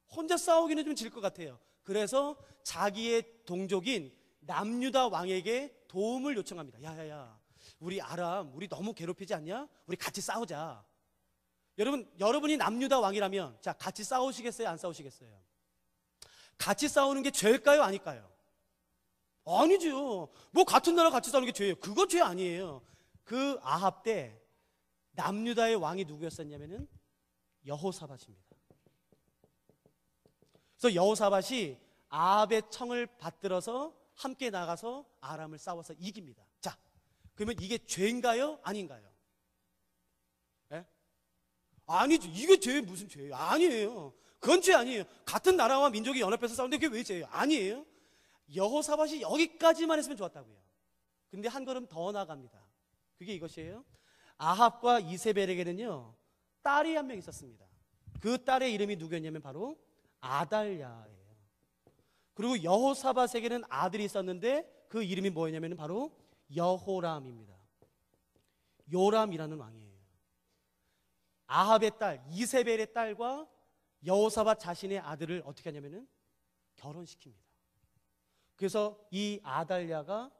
혼자 싸우기는 좀 질 것 같아요. 그래서 자기의 동족인 남유다 왕에게 도움을 요청합니다. 야야야, 우리 아람, 우리 너무 괴롭히지 않냐? 우리 같이 싸우자. 여러분이 남유다 왕이라면 자, 같이 싸우시겠어요? 안 싸우시겠어요? 같이 싸우는 게 죄일까요? 아닐까요? 아니죠. 같은 나라 같이 싸우는 게 죄예요. 그거 죄 아니에요. 그 아합 때 남유다의 왕이 누구였었냐면은 여호사밧입니다. 그래서 여호사밧이 아합의 청을 받들어서 함께 나가서 아람을 싸워서 이깁니다. 자, 그러면 이게 죄인가요? 아닌가요? 네? 아니죠. 이게 죄 무슨 죄예요? 아니에요. 그건 죄 아니에요. 같은 나라와 민족이 연합해서 싸우는데 그게 왜 죄예요? 아니에요. 여호사밧이 여기까지만 했으면 좋았다고요. 근데 한 걸음 더 나갑니다. 그게 이것이에요. 아합과 이세벨에게는요, 딸이 한 명 있었습니다. 그 딸의 이름이 누구였냐면 바로 아달랴예요. 그리고 여호사밧에게는 아들이 있었는데 그 이름이 뭐였냐면 바로 여호람입니다. 요람이라는 왕이에요. 아합의 딸 이세벨의 딸과 여호사밧 자신의 아들을 어떻게 하냐면은 결혼시킵니다. 그래서 이 아달랴가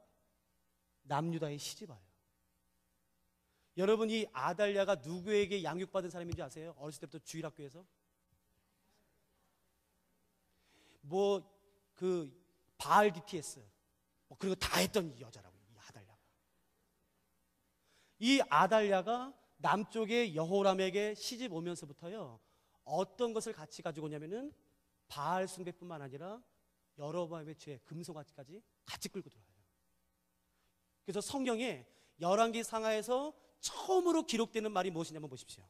남유다에 시집와요. 여러분, 이 아달랴가 누구에게 양육받은 사람인지 아세요? 어렸을 때부터 주일학교에서 바알 DTS 그리고 다 했던 이 여자라고. 이 아달랴가 남쪽의 여호람에게 시집 오면서부터요, 어떤 것을 같이 가지고 오냐면은 바알 숭배뿐만 아니라 여로보암의 죄, 금송아지까지 같이 끌고 들어와요. 그래서 성경에 열왕기 상하에서 처음으로 기록되는 말이 무엇이냐면 보십시오.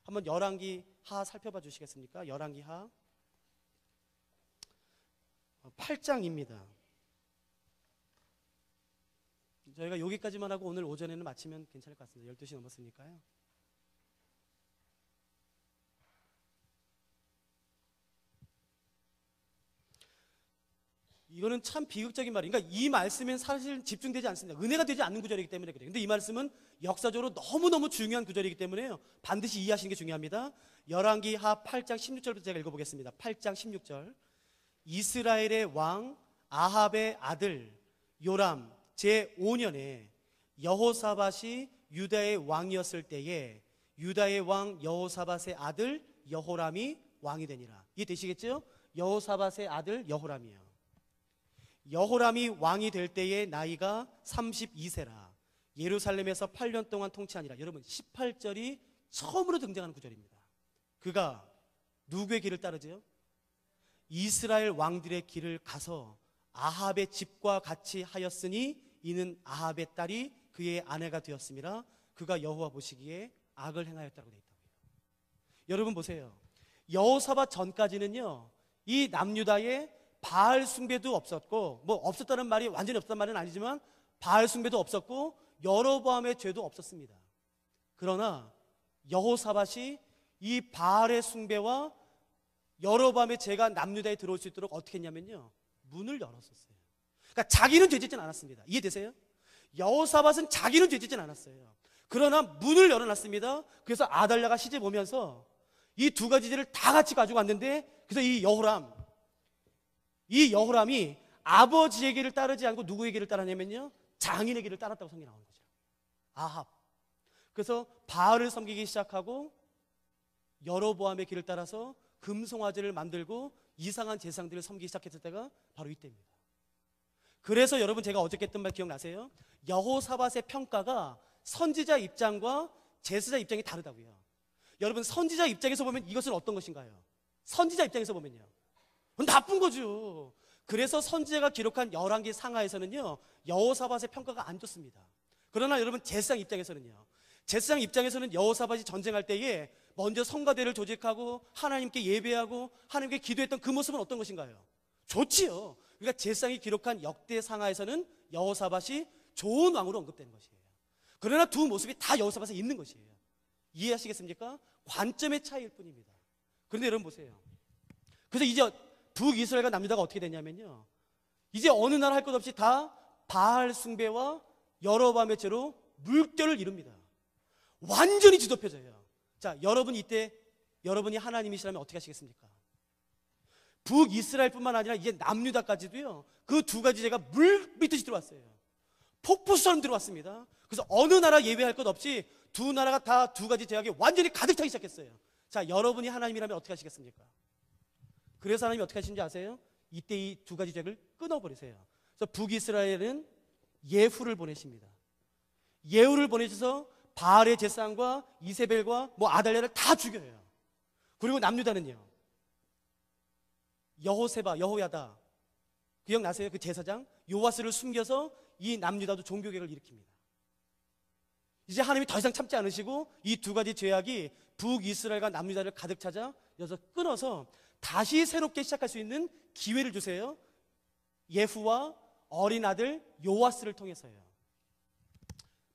한번 열왕기 하 살펴봐 주시겠습니까? 열왕기 하 8장입니다. 저희가 여기까지만 하고 오늘 오전에는 마치면 괜찮을 것 같습니다. 12시 넘었으니까요. 이거는 참 비극적인 말이에요. 그러니까 이 말씀엔 사실 집중되지 않습니다. 은혜가 되지 않는 구절이기 때문에 그래요. 근데 이 말씀은 역사적으로 너무너무 중요한 구절이기 때문에요, 반드시 이해하시는 게 중요합니다. 열왕기 하 8장 16절부터 제가 읽어보겠습니다. 8장 16절. 이스라엘의 왕 아합의 아들 요람 제5년에 여호사밧이 유다의 왕이었을 때에 유다의 왕 여호사밧의 아들 여호람이 왕이 되니라. 이해되시겠죠? 여호사밧의 아들 여호람이에요. 여호람이 왕이 될 때의 나이가 32세라 예루살렘에서 8년 동안 통치하니라. 여러분 18절이 처음으로 등장하는 구절입니다. 그가 누구의 길을 따르죠? 이스라엘 왕들의 길을 가서 아합의 집과 같이 하였으니 이는 아합의 딸이 그의 아내가 되었음이라. 그가 여호와 보시기에 악을 행하였다고 되어 있다고요. 여러분 보세요. 여호사밧 전까지는요, 이 남유다에 바알 숭배도 없었고, 뭐 없었다는 말이 완전히 없었단 말은 아니지만 바알 숭배도 없었고 여로보암의 죄도 없었습니다. 그러나 여호사밧이 이 바알의 숭배와 여로보암의 죄가 남유다에 들어올 수 있도록 어떻게 했냐면요, 문을 열었었어요. 그러니까 자기는 죄짓진 않았습니다. 이해되세요? 여호사밧은 자기는 죄짓진 않았어요. 그러나 문을 열어놨습니다. 그래서 아달랴가 시집 오면서 이 두 가지 죄를 다 같이 가지고 왔는데, 그래서 이 여호람이 아버지의 길을 따르지 않고 누구의 길을 따르냐면요, 장인의 길을 따랐다고 성경에 나오는 거죠. 아합. 그래서 바알을 섬기기 시작하고 여로보암의 길을 따라서 금송아지를 만들고 이상한 제상들을 섬기기 시작했을 때가 바로 이때입니다. 그래서 여러분 제가 어저께 했던 말 기억나세요? 여호사밧의 평가가 선지자 입장과 제사자 입장이 다르다고요. 여러분 선지자 입장에서 보면 이것은 어떤 것인가요? 선지자 입장에서 보면요, 나쁜 거죠. 그래서 선지자가 기록한 열왕기 상하에서는요, 여호사밧의 평가가 안 좋습니다. 그러나 여러분 제사장 입장에서는 여호사밧이 전쟁할 때에 먼저 성가대를 조직하고 하나님께 예배하고 하나님께 기도했던 그 모습은 어떤 것인가요? 좋지요. 그러니까 제사장이 기록한 역대 상하에서는 여호사밧이 좋은 왕으로 언급되는 것이에요. 그러나 두 모습이 다 여호사밧에 있는 것이에요. 이해하시겠습니까? 관점의 차이일 뿐입니다. 그런데 여러분 보세요. 그래서 이제 북이스라엘과 남유다가 어떻게 되냐면요, 이제 어느 나라 할 것 없이 다 바알 숭배와 여로보암의 죄로 물결을 이룹니다. 완전히 뒤덮여져요. 자, 여러분 이때 여러분이 하나님이시라면 어떻게 하시겠습니까? 북이스라엘뿐만 아니라 이제 남유다까지도요, 그 두 가지 죄가 물 밑듯이 들어왔어요. 폭포수처럼 들어왔습니다. 그래서 어느 나라 예외할 것 없이 두 나라가 다 두 가지 죄악이 완전히 가득 차기 시작했어요. 자, 여러분이 하나님이라면 어떻게 하시겠습니까? 그래서 하나님이 어떻게 하시는지 아세요? 이때 이 두 가지 죄를 끊어버리세요. 그래서 북이스라엘은 예후를 보내십니다. 예후를 보내셔서 바알의 제사장과 이세벨과 아달랴를 다 죽여요. 그리고 남유다는요, 여호야다, 기억나세요? 그 제사장 요아스를 숨겨서 이 남유다도 종교개혁을 일으킵니다. 이제 하나님이 더 이상 참지 않으시고 이 두 가지 죄악이 북이스라엘과 남유다를 가득 찾아 여기서 끊어서 다시 새롭게 시작할 수 있는 기회를 주세요. 예후와 어린 아들 요아스를 통해서요.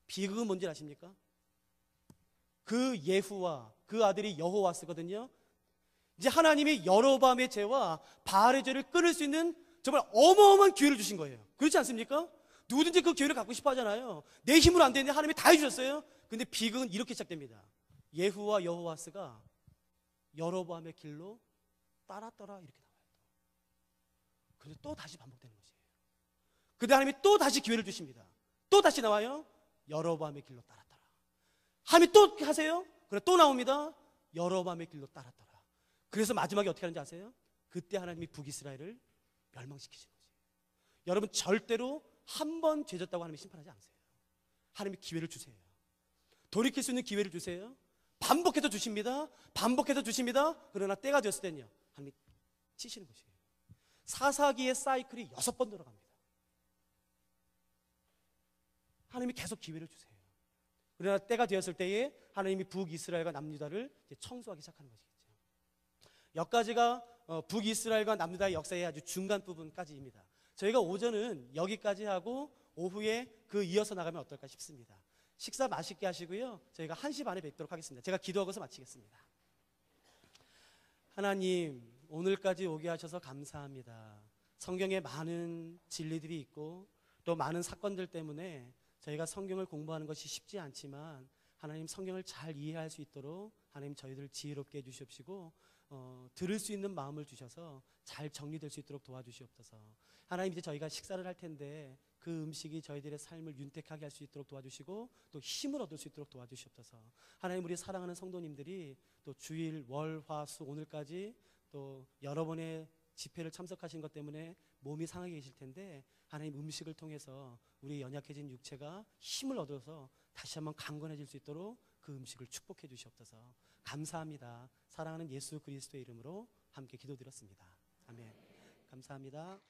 비극은 뭔지 아십니까? 그 예후와 그 아들이 여호와스거든요. 이제 하나님이 여로보암의 죄와 바알의 죄를 끊을 수 있는 정말 어마어마한 기회를 주신 거예요. 그렇지 않습니까? 누구든지 그 기회를 갖고 싶어 하잖아요. 내 힘으로 안 되는데 하나님이 다 해주셨어요. 근데 비극은 이렇게 시작됩니다. 예후와 여호와스가 여로보암의 길로 따랐더라, 이렇게 나와요. 그래서 또 다시 반복되는 것이에요. 근데 하나님이 또 다시 기회를 주십니다. 또 다시 나와요. 여로보암의 길로 따랐더라. 하나님이 또 하세요. 그래 또 나옵니다. 여로보암의 길로 따랐더라. 그래서 마지막에 어떻게 하는지 아세요? 그때 하나님이 북이스라엘을 멸망시키시는 거죠. 여러분 절대로 한 번 죄졌다고 하나님이 심판하지 않으세요. 하나님이 기회를 주세요. 돌이킬 수 있는 기회를 주세요. 반복해서 주십니다. 반복해서 주십니다. 그러나 때가 되었을 때는요, 하나님이 치시는 것이에요. 사사기의 사이클이 6번 돌아갑니다. 하나님이 계속 기회를 주세요. 그러나 때가 되었을 때에 하나님이 북이스라엘과 남유다를 청소하기 시작하는 것이겠죠. 여기까지가 북이스라엘과 남유다의 역사의 아주 중간 부분까지입니다. 저희가 오전은 여기까지 하고 오후에 그 이어서 나가면 어떨까 싶습니다. 식사 맛있게 하시고요, 저희가 1시 반에 뵙도록 하겠습니다. 제가 기도하고서 마치겠습니다. 하나님, 오늘까지 오게 하셔서 감사합니다. 성경에 많은 진리들이 있고 또 많은 사건들 때문에 저희가 성경을 공부하는 것이 쉽지 않지만 하나님, 성경을 잘 이해할 수 있도록 하나님 저희들을 지혜롭게 해주시옵시고 들을 수 있는 마음을 주셔서 잘 정리될 수 있도록 도와주시옵소서. 하나님, 이제 저희가 식사를 할 텐데 그 음식이 저희들의 삶을 윤택하게 할 수 있도록 도와주시고 또 힘을 얻을 수 있도록 도와주시옵소서. 하나님, 우리 사랑하는 성도님들이 또 주일, 월, 화, 수 오늘까지 또 여러 번의 집회를 참석하신 것 때문에 몸이 상하게 계실 텐데 하나님 음식을 통해서 우리 연약해진 육체가 힘을 얻어서 다시 한번 강건해질 수 있도록 그 음식을 축복해 주시옵소서. 감사합니다. 사랑하는 예수 그리스도의 이름으로 함께 기도드렸습니다. 아멘. 감사합니다.